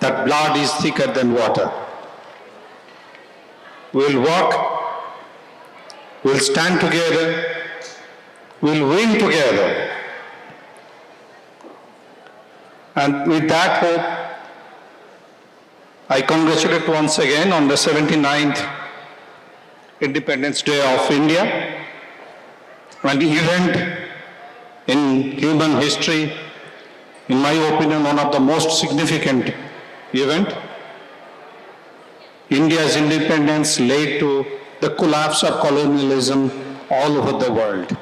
that blood is thicker than water. We'll work, we'll stand together, we'll win together. And with that hope, I congratulate once again on the 79th Independence Day of India, an event in human history, in my opinion, one of the most significant event. India's independence led to the collapse of colonialism all over the world.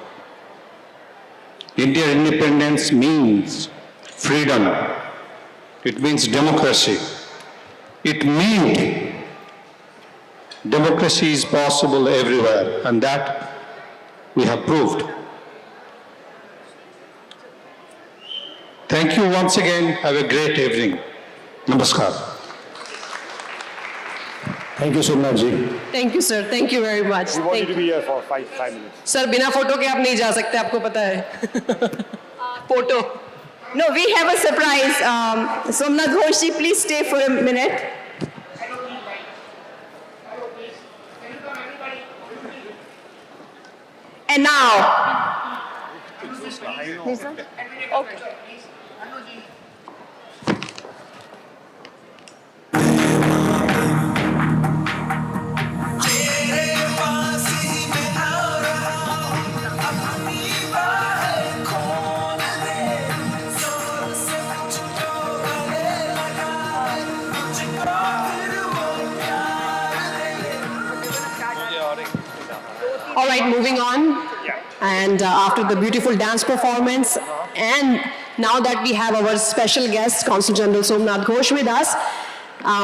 India's independence means freedom. It means democracy. It means democracy is possible everywhere, and that we have proved. Thank you once again. Have a great evening. Namaskar. Thank you, Somnath ji. Thank you, sir. Thank you very much. We want you to be here for 5 minutes. Sir, बिना photo के आप नहीं जा सकते, आपको पता है. Photo. No, we have a surprise. Somnath Ghosh ji, please stay for a minute. And now. Okay. All right, moving on. And after the beautiful dance performance, and now that we have our special guest, Consul General Somnath Ghosh with us,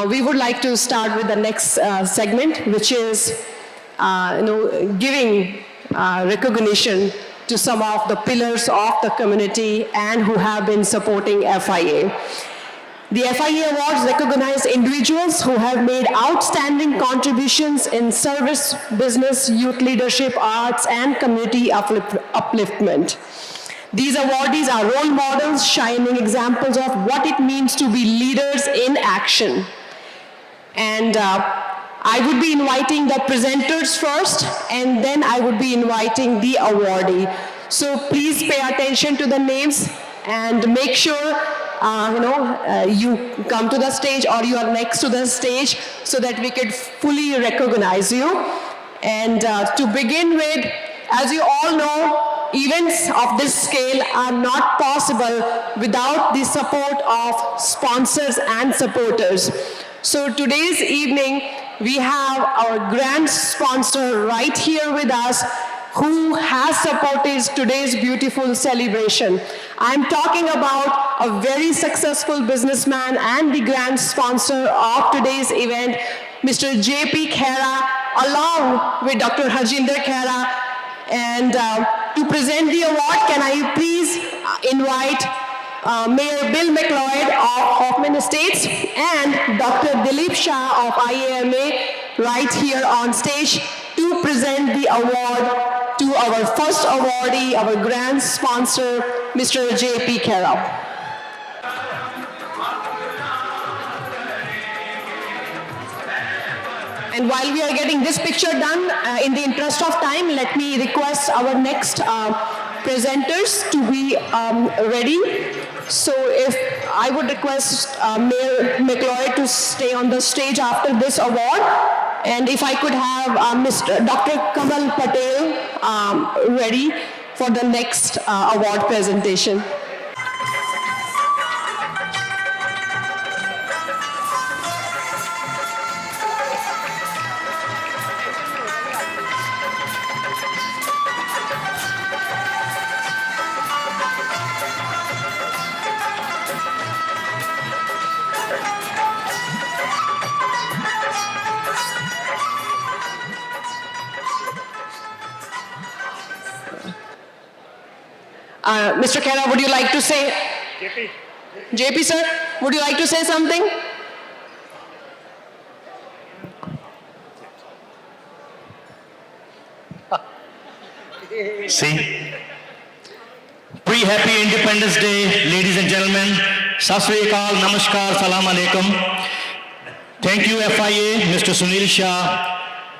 we would like to start with the next segment, which is, giving recognition to some of the pillars of the community and who have been supporting FIA. The FIA Awards recognize individuals who have made outstanding contributions in service, business, youth leadership, arts, and community upliftment. These awardees are role models, shining examples of what it means to be leaders in action. And I would be inviting the presenters first, and then I would be inviting the awardee. So please pay attention to the names and make sure you come to the stage or you are next to the stage so that we could fully recognize you. And to begin with, as you all know, events of this scale are not possible without the support of sponsors and supporters. So today's evening, we have our grand sponsor right here with us, who has supported today's beautiful celebration. I'm talking about a very successful businessman and the grand sponsor of today's event, Mr. J.P. Khera, along with Dr. Harjinder Khera. And to present the award, can I please invite Mayor Bill McLeod of Hoffman Estates and Dr. Dilip Shah of IAMA right here on stage to present the award to our first awardee, our grand sponsor, Mr. J.P. Khera. And while we are getting this picture done, in the interest of time, let me request our next presenters to be ready. So if I would request Mayor McLeod to stay on the stage after this award. And if I could have Dr. Kamal Patel ready for the next award presentation. Mr. Khera, would you like to say? JP, sir, would you like to say something? See? Pre-Happy Independence Day, ladies and gentlemen. Sat Sri Akal, Namaskar, Salam Alaikum. Thank you, FIA, Mr. Sunil Shah,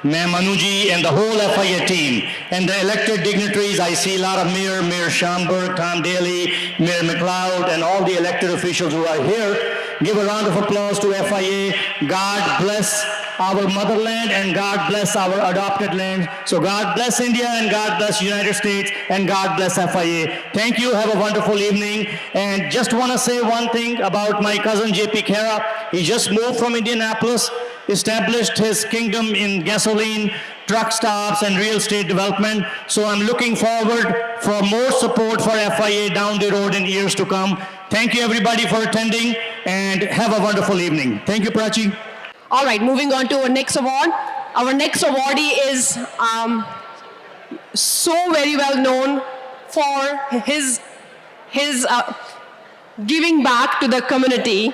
Ma'am Manu ji, and the whole FIA team, and the elected dignitaries. I see a lot of Mayor Schamberg, Tom Daly, Mayor McLeod, and all the elected officials who are here. Give a round of applause to FIA. God bless our motherland and God bless our adopted land. So God bless India and God bless United States and God bless FIA. Thank you. Have a wonderful evening. And just want to say one thing about my cousin J.P. Khera. He just moved from Indianapolis, established his kingdom in gasoline, truck stops, and real estate development. So I'm looking forward for more support for FIA down the road in years to come. Thank you everybody for attending and have a wonderful evening. Thank you, Prachi. All right, moving on to our next award. Our next awardee is so very well known for his giving back to the community.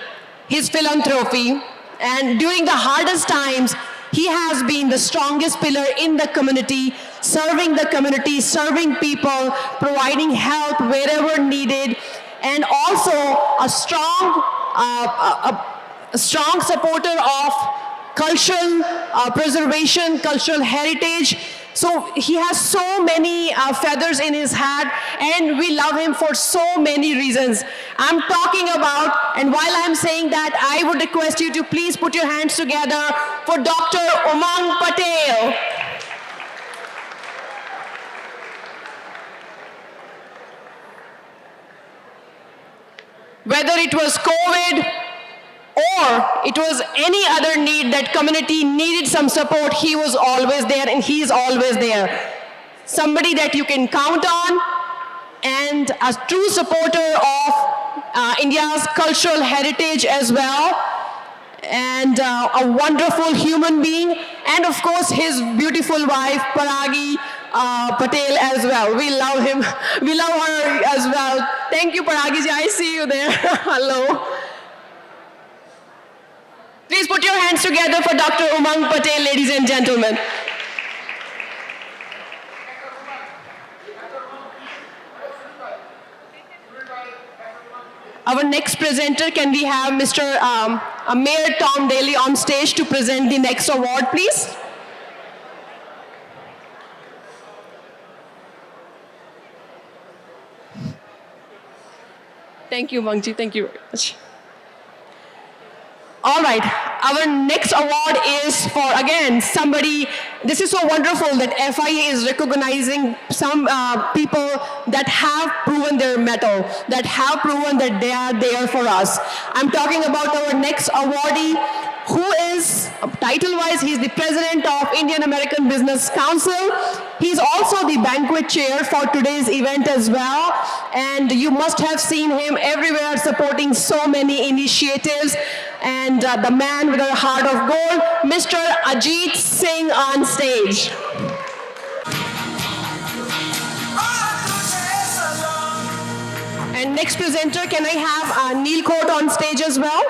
his philanthropy, and during the hardest times, he has been the strongest pillar in the community, serving people, providing help wherever needed, and also a strong supporter of cultural preservation, cultural heritage. So he has so many feathers in his hat, and we love him for so many reasons. I'm talking about, and while I'm saying that, I would request you to please put your hands together for Dr. Umang Patel. Whether it was COVID or it was any other need that community needed some support, he was always there, and he is always there. Somebody that you can count on, and a true supporter of India's cultural heritage as well, and a wonderful human being, and of course his beautiful wife Paragi Patel as well. We love him. We love her as well. Thank you, Paragi ji. I see you there. Hello. Please put your hands together for Dr. Umang Patel, ladies and gentlemen. Our next presenter, can we have Mr. Mayor Tom Daly on stage to present the next award, please? Thank you, Mangji. Thank you very much. All right, our next award is for, again, somebody, this is so wonderful that FIA is recognizing some people that have proven their mettle, that have proven that they are there for us. I'm talking about our next awardee, who is, title-wise, he's the president of Indian American Business Council. He's also the banquet chair for today's event as well. And you must have seen him everywhere supporting so many initiatives. And the man with a heart of gold, Mr. Ajit Singh on stage. And next presenter, can I have Neil Coat on stage as well?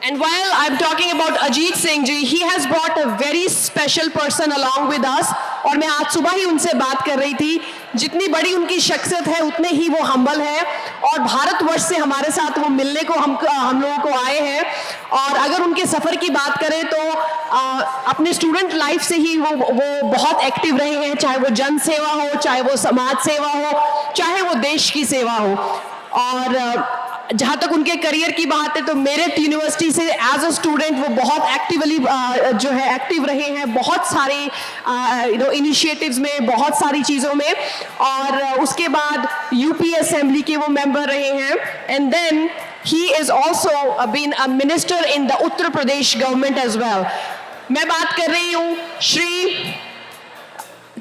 And while I'm talking about Ajit Singh ji, he has brought a very special person along with us. और मैं आज सुबह ही उनसे बात कर रही थी, जितनी बड़ी उनकी शख्सियत है उतने ही वो हम्बल है, और भारतवर्ष से हमारे साथ वो मिलने को हम लोगों को आए हैं. और अगर उनके सफ़र की बात करें तो अपने स्टूडेंट लाइफ से ही वो बहुत एक्टिव रहे हैं, चाहे वो जन सेवा हो, चाहे वो समाज सेवा हो, चाहे वो देश की सेवा हो. और जहाँ तक उनके करियर की बात है तो मेरिट यूनिवर्सिटी से एज अ स्टूडेंट वो बहुत एक्टिवली जो है एक्टिव रहे हैं, बहुत सारे इनिशिएटिव्स में, बहुत सारी चीज़ों में. और उसके बाद यूपी असेंबली के वो मेंबर रहे हैं. And then he is also been a minister in the Uttar Pradesh government as well. मैं बात कर रही हूँ श्री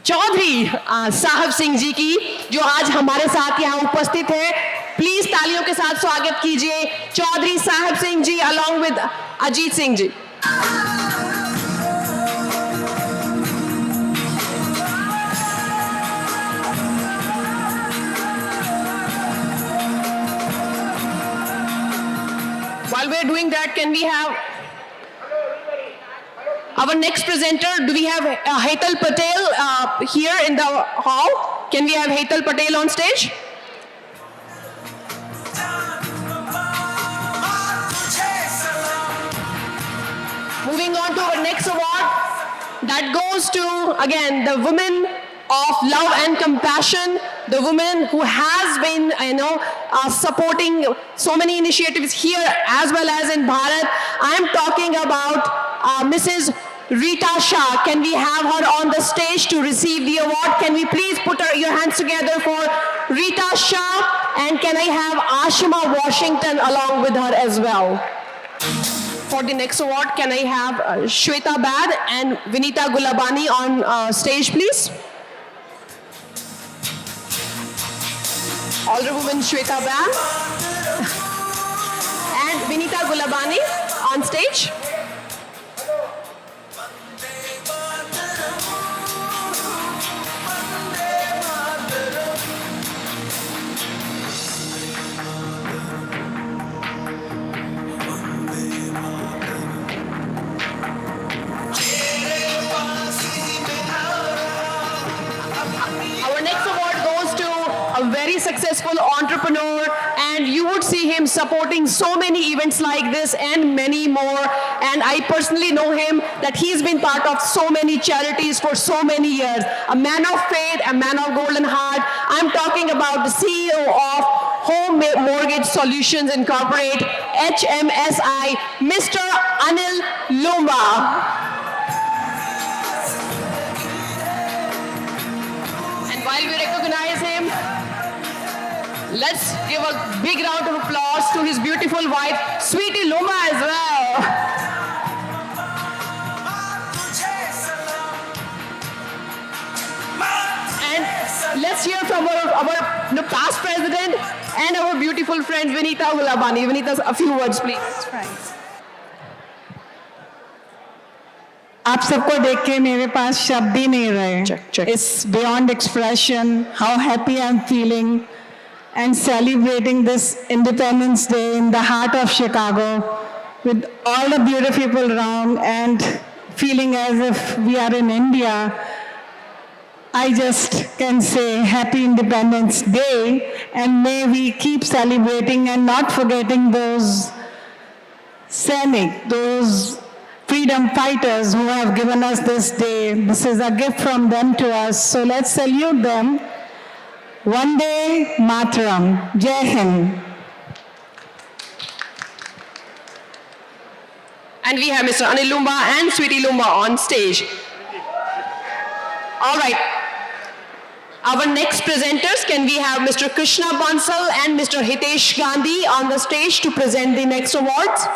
चौधरी साहब सिंह जी की, जो आज हमारे साथ यहाँ उपस्थित है. प्लीज तालियों के साथ स्वागत कीजिए चौधरी साहब Singh ji along with Ajit Singh ji. While we're doing that, can we have our next presenter? Do we have Hetal Patel here in the hall? Can we have Hetal Patel on stage? Moving on to our next award, that goes to, again, the women of love and compassion, the woman who has been, supporting so many initiatives here as well as in Bharat. I am talking about Mrs. Rita Shah. Can we have her on the stage to receive the award? Can we please put your hands together for Rita Shah? And can I have Ashima Washington along with her as well? For the next award, can I have Shweta Bad and Vinita Gulabani on stage, please? Older woman Shweta Bad and Vinita Gulabani on stage. successful entrepreneur, and you would see him supporting so many events like this and many more. And I personally know him that he's been part of so many charities for so many years. A man of faith, a man of golden heart. I'm talking about the CEO of Home Mortgage Solutions Incorporate, HMSI, Mr. Anil Lumba. And while we recognize him, let's give a big round of applause to his beautiful wife, Sweetie Lumba, as well. And let's hear from our past president and our beautiful friend Vinita Gulabani. Vinita, a few words, please. आप सबको देख के मेरे पास शब्द ही नहीं रहे. It's beyond expression how happy I'm feeling and celebrating this Independence Day in the heart of Chicago with all the beautiful people around and feeling as if we are in India. I just can say Happy Independence Day, and may we keep celebrating and not forgetting those Sainik, those freedom fighters who have given us this day. This is a gift from them to us, so let's salute them. Vande Mataram. Jai Hind. And we have Mr. Anil Lumba and Sweetie Lumba on stage. All right. Our next presenters, can we have Mr. Krishna Bansal and Mr. Hitesh Gandhi on the stage to present the next awards?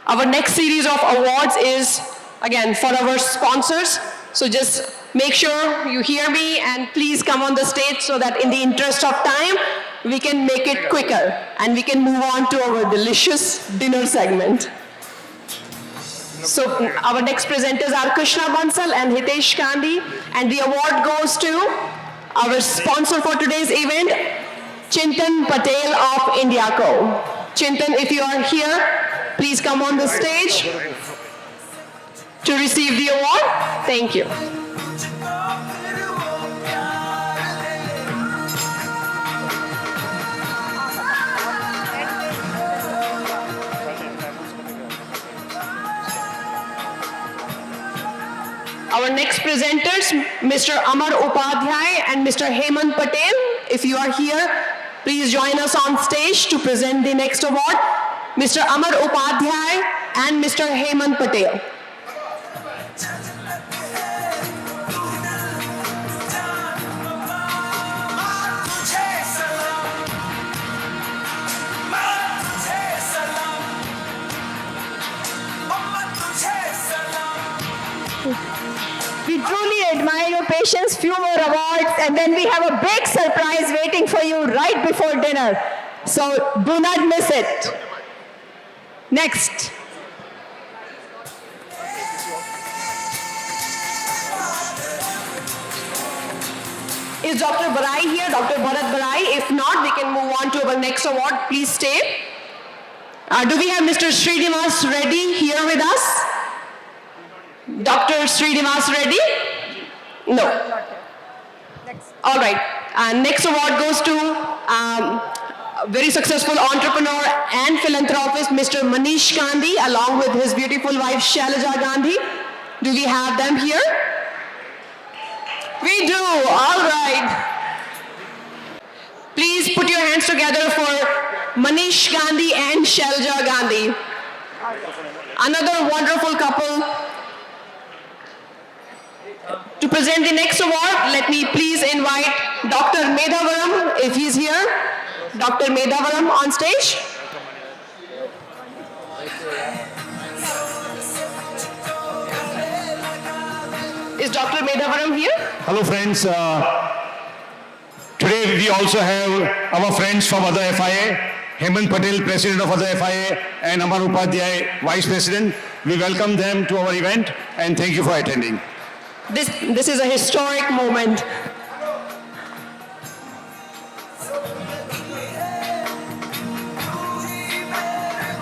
Our next series of awards is, again, for our sponsors. So just make sure you hear me and please come on the stage so that in the interest of time, we can make it quicker and we can move on to our delicious dinner segment. So our next presenters are Krishna Bansal and Hitesh Gandhi, and the award goes to our sponsor for today's event, Chintan Patel of Indiaco. Chintan, if you are here, please come on the stage to receive the award. Thank you. Our next presenters, Mr. Amar Upadhyay and Mr. Hemant Patel. If you are here, please join us on stage to present the next award. Mr. Amar Upadhyay and Mr. Hemant Patel. We truly admire your patience, few more awards, and then we have a big surprise waiting for you right before dinner. So do not miss it. Next. Is Dr. Barai here? Dr. Bharat Barai? If not, we can move on to our next award. Please stay. Do we have Mr. Srinivas Reddy here with us? Dr. Srinivas Reddy? No. All right. Next award goes to a very successful entrepreneur and philanthropist, Mr. Manish Gandhi, along with his beautiful wife, Shailaja Gandhi. Do we have them here? We do. All right. Please put your hands together for Manish Gandhi and Shailaja Gandhi. Another wonderful couple. To present the next award, let me please invite Dr. Medavaram, if he's here. Dr. Medavaram on stage. Is Dr. Medavaram here? Hello friends. Today we also have our friends from Other FIA, Hemant Patel, President of Other FIA, and Amar Upadhyay, Vice President. We welcome them to our event and thank you for attending. This is a historic moment.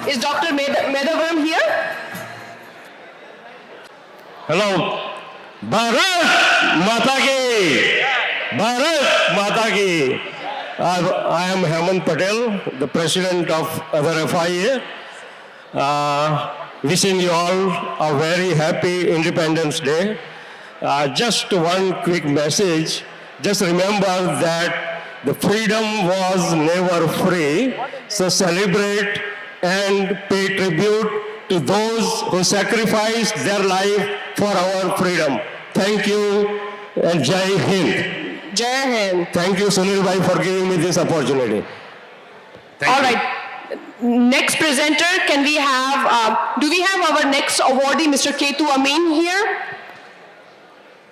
Is Dr. Medavaram here? Hello. Bharat माता की! Bharat Mata Ki! I am Hemant Patel, the president of other FIA. Wishing you all a very happy Independence Day. Just one quick message. Just remember that the freedom was never free. So celebrate and pay tribute to those who sacrificed their life for our freedom. Thank you and Jai Hind. Jai Hind. Thank you, Sunil Bhai, for giving me this opportunity. All right. Next presenter, can we have, do we have our next awardee, Mr. Ketu Amin here?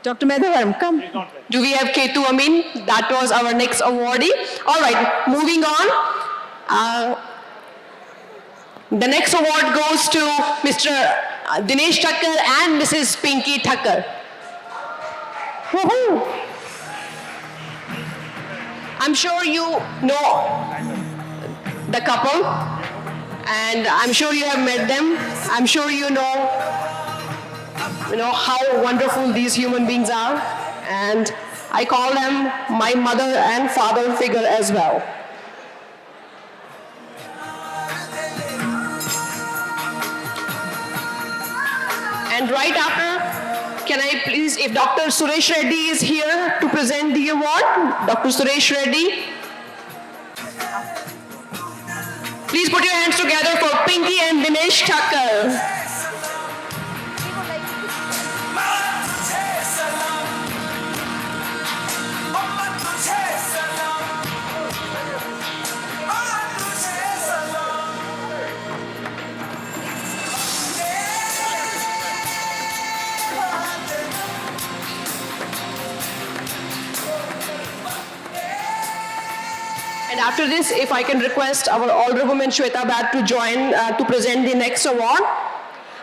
Dr. Medharam, come. Do we have Ketu Amin? That was our next awardee. All right, moving on. The next award goes to Mr. Dinesh Thakkar and Mrs. Pinky Thakkar. Woohoo! I'm sure you know the couple, and I'm sure you have met them. I'm sure you know how wonderful these human beings are, and I call them my mother and father figure as well. And right after, can I please, if Dr. Suresh Reddy is here to present the award, Dr. Suresh Reddy. Please put your hands together for Pinky and Dinesh Thakkar. And after this, if I can request our Honorable Woman Shweta Bhatt to join to present the next award.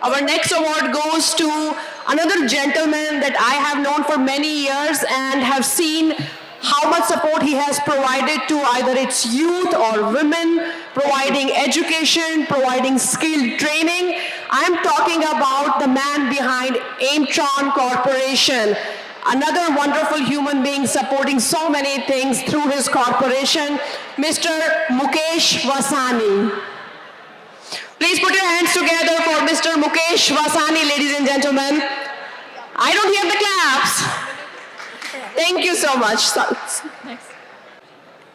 Our next award goes to another gentleman that I have known for many years and have seen how much support he has provided to either its youth or women, providing education, providing skilled training. I'm talking about the man behind Aimtron Corporation. Another wonderful human being supporting so many things through his corporation, Mr. Mukesh Vasani. Please put your hands together for Mr. Mukesh Vasani, ladies and gentlemen. I don't hear the claps. Thank you so much.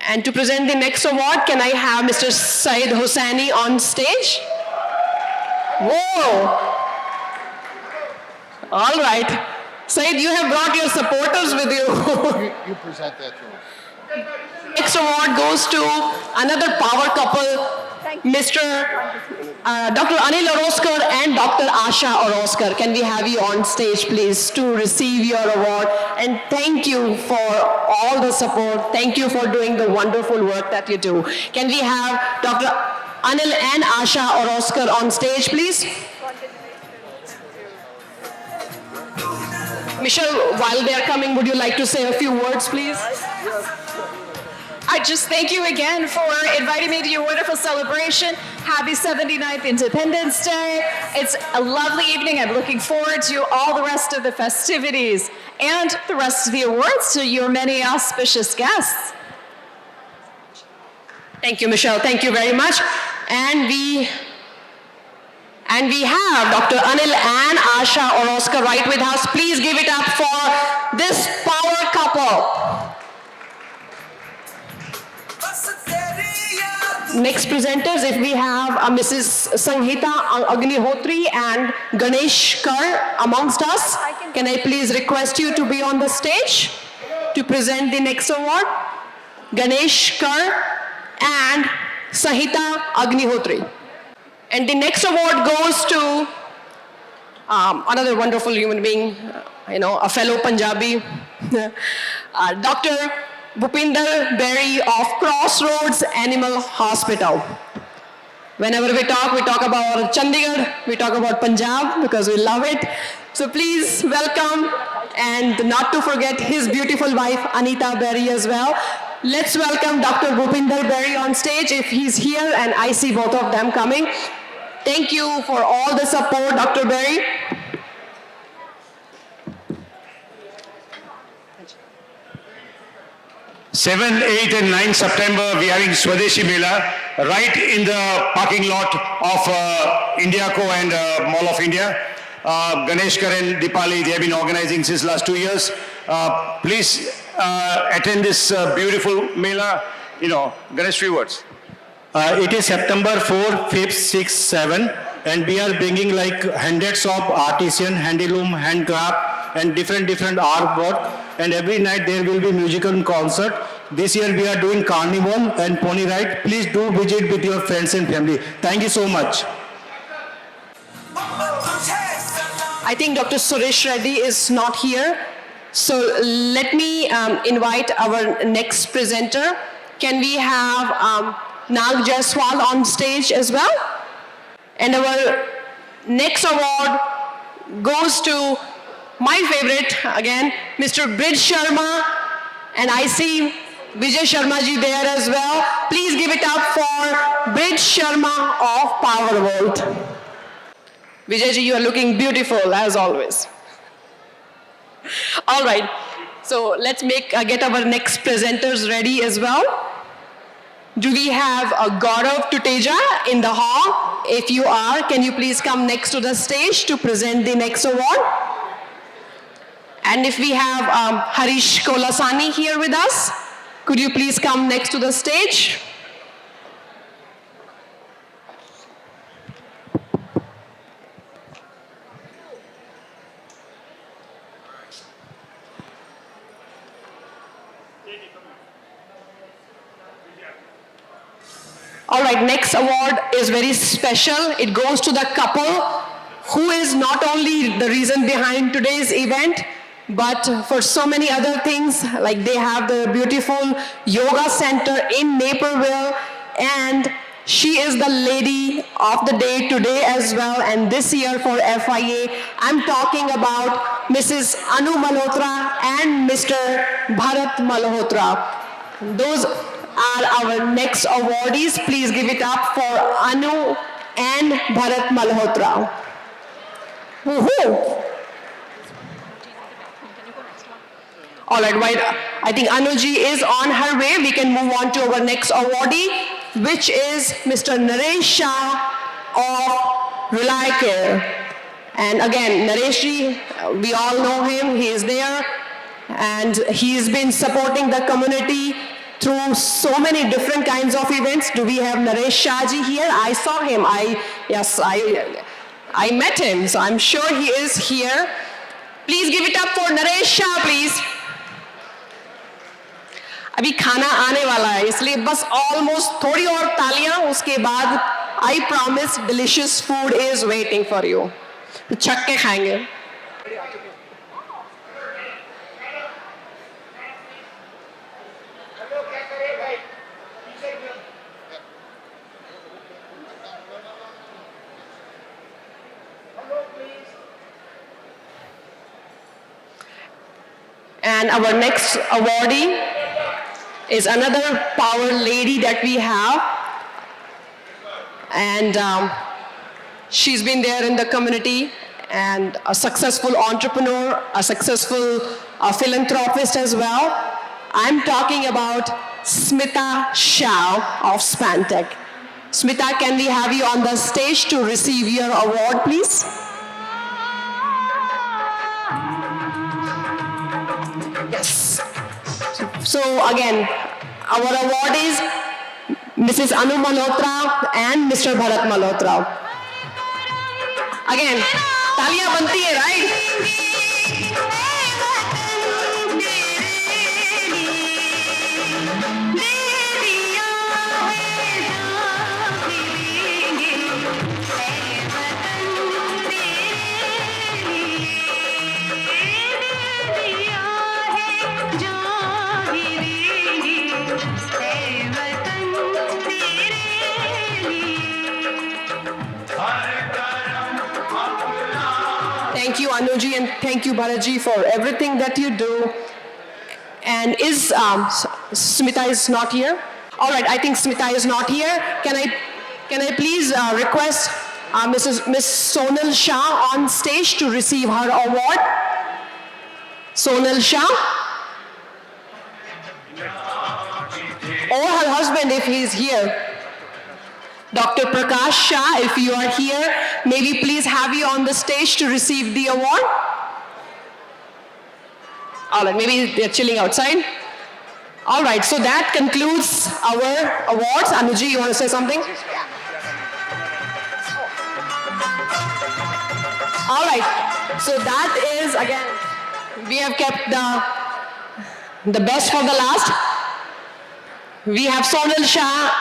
And to present the next award, can I have Mr. Saeed Hossaini on stage? Whoa! All right. Saeed, you have brought your supporters with you. You present that to us. Next award goes to another power couple, Mr. Dr. Anil Oroskar and Dr. Asha Oroskar. Can we have you on stage, please, to receive your award? And thank you for all the support. Thank you for doing the wonderful work that you do. Can we have Dr. Anil and Asha Oroskar on stage, please? Michelle, while they're coming, would you like to say a few words, please? I just thank you again for inviting me to your wonderful celebration. Happy 79th Independence Day. It's a lovely evening. I'm looking forward to all the rest of the festivities and the rest of the awards to your many auspicious guests. Thank you, Michelle. Thank you very much. And we have Dr. Anil and Asha Oroskar right with us. Please give it up for this power couple. Next presenters, if we have Mrs. Sanghita Agnihotri and Ganesh Kar amongst us, can I please request you to be on the stage to present the next award? Ganesh Kar and Sanghita Agnihotri. And the next award goes to another wonderful human being, a fellow Punjabi, Dr. Bhupinder Berry of Crossroads Animal Hospital. Whenever we talk about Chandigarh, we talk about Punjab because we love it. So please welcome, and not to forget his beautiful wife, Anita Berry as well. Let's welcome Dr. Bhupinder Berry on stage if he's here, and I see both of them coming. Thank you for all the support, Dr. Berry. 7, 8 and 9 September, we are having Swadeshi Mela right in the parking lot of Indiaco and Mall of India. Ganesh Karan, Dipali, they have been organizing since last 2 years. Please attend this beautiful Mela. Ganesh, few words. It is September 4, 5th, 6th, 7th, and we are bringing like hundreds of artisan, handloom, handcraft, and different artwork. And every night there will be musical concert. This year we are doing carnival and pony ride. Please do visit with your friends and family. Thank you so much. I think Dr. Suresh Reddy is not here. So let me invite our next presenter. Can we have Nag Jaiswal on stage as well? And our next award goes to my favorite, again, Mr. Brij Sharma. And I see Vijay Sharma ji there as well. Please give it up for Brij Sharma of Powervolt. Vijay ji, you are looking beautiful as always. All right, so let's get our next presenters ready as well. Do we have Gaurav Tuteja in the hall? If you are, can you please come next to the stage to present the next award? And if we have Harish Kolasani here with us, could you please come next to the stage? All right, next award is very special. It goes to the couple who is not only the reason behind today's event, but for so many other things, like they have the beautiful yoga center in Naperville, and she is the lady of the day today as well, and this year for FIA. I'm talking about Mrs. Anu Malhotra and Mr. Bharat Malhotra. Those are our next awardees. Please give it up for Anu and Bharat Malhotra. Woohoo! All right, I think Anuji is on her way. We can move on to our next awardee, which is Mr. Naresh Shah of Rely Care. And again, Naresh ji, we all know him. He is there, and he's been supporting the community through so many different kinds of events. Do we have Naresh Shah ji here? I saw him. I met him, so I'm sure he is here. Please give it up for Naresh Shah, please. अभी खाना आने वाला है, इसलिए बस almost थोड़ी और तालियां, उसके बाद I promise delicious food is waiting for you. छक के खाएंगे. And our next awardee is another power lady that we have. And she's been there in the community, and a successful entrepreneur, a successful philanthropist as well. I'm talking about Smita Shah of Spantech. Smita, can we have you on the stage to receive your award, please? Yes. So again, our award is Mrs. Anu Malhotra and Mr. Bharat Malhotra. Again, तालियां बनती है, right? Thank you, Anuji, and thank you, Balaji, for everything that you do. And is Smita is not here? All right, I think Smita is not here. Can I please request Miss Sonal Shah on stage to receive her award? Sonal Shah. or her husband if he is here. Dr. Prakash Shah, if you are here, may we please have you on the stage to receive the award? All right, maybe they're chilling outside. All right, so that concludes our awards. Anuji, you want to say something? All right, so that is, again, we have kept the best for the last. We have Sonal Shah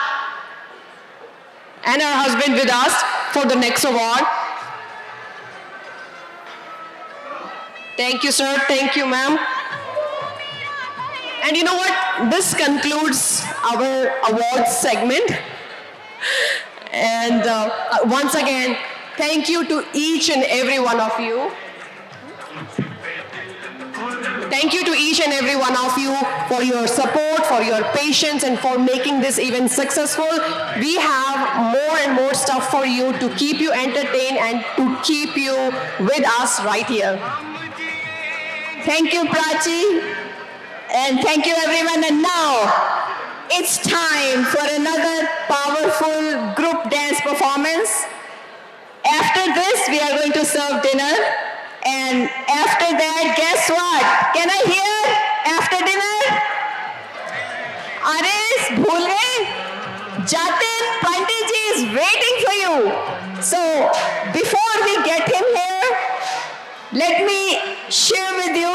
and her husband with us for the next award. Thank you, sir. Thank you, ma'am. And you know what? This concludes our awards segment. And once again, thank you to each and every one of you. Thank you to each and every one of you for your support, for your patience, and for making this event successful. We have more and more stuff for you to keep you entertained and to keep you with us right here. Thank you, Prachi. And thank you, everyone. And now, it's time for another powerful group dance performance. After this, we are going to serve dinner. And after that, guess what? Can I hear after dinner? Aris, bhul gaye? Jatin, Pandit ji is waiting for you. So, before we get him here, let me share with you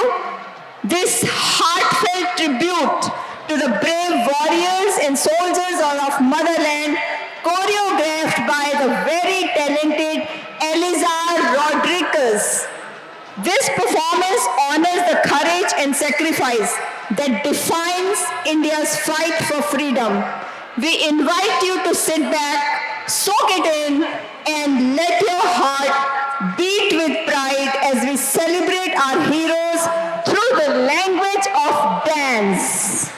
this heartfelt tribute to the brave warriors and soldiers of motherland, choreographed by the very talented Elizar Rodriguez. This performance honors the courage and sacrifice that defines India's fight for freedom. We invite you to sit back, soak it in, and let your heart beat with pride as we celebrate our heroes through the language of dance.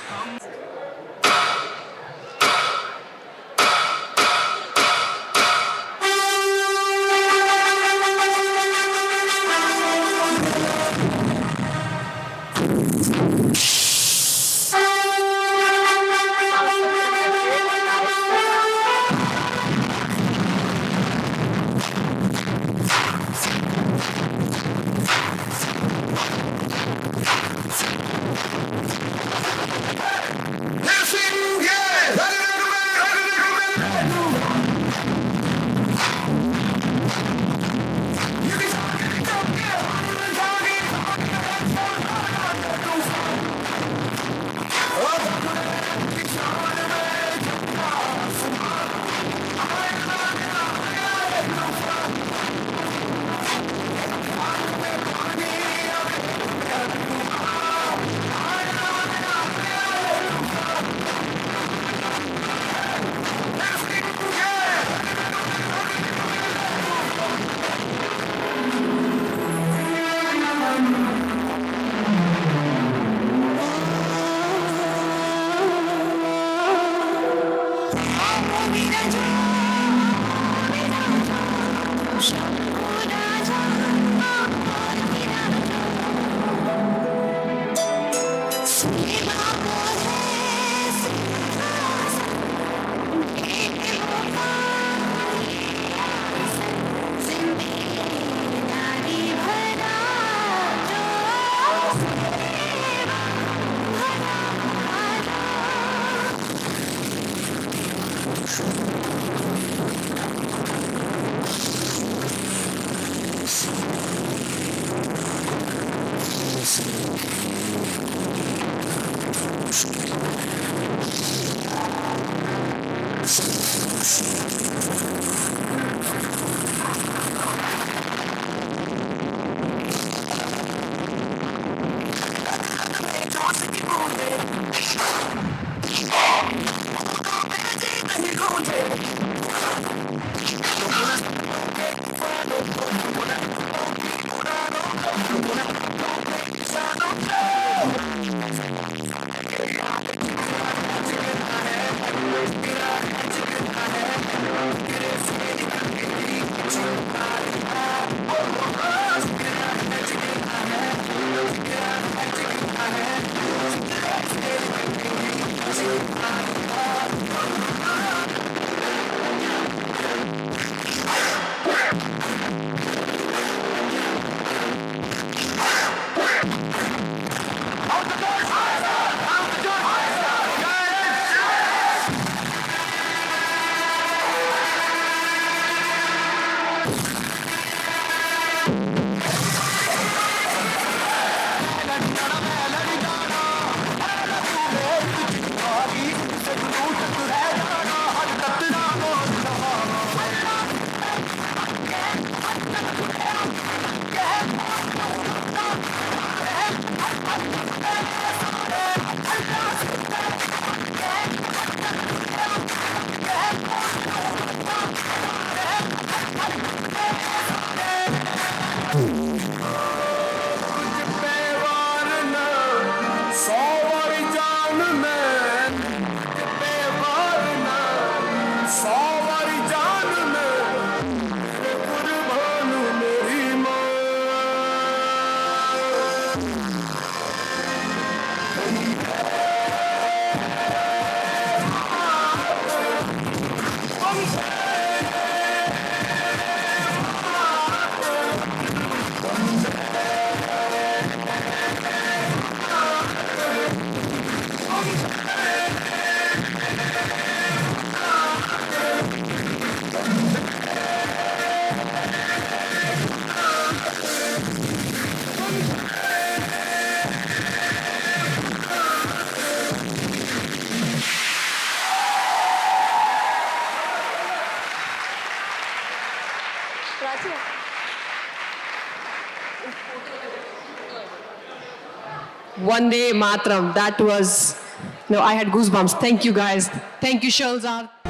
Vande Matram. That was, I had goosebumps. Thank you guys. Thank you, Shalza.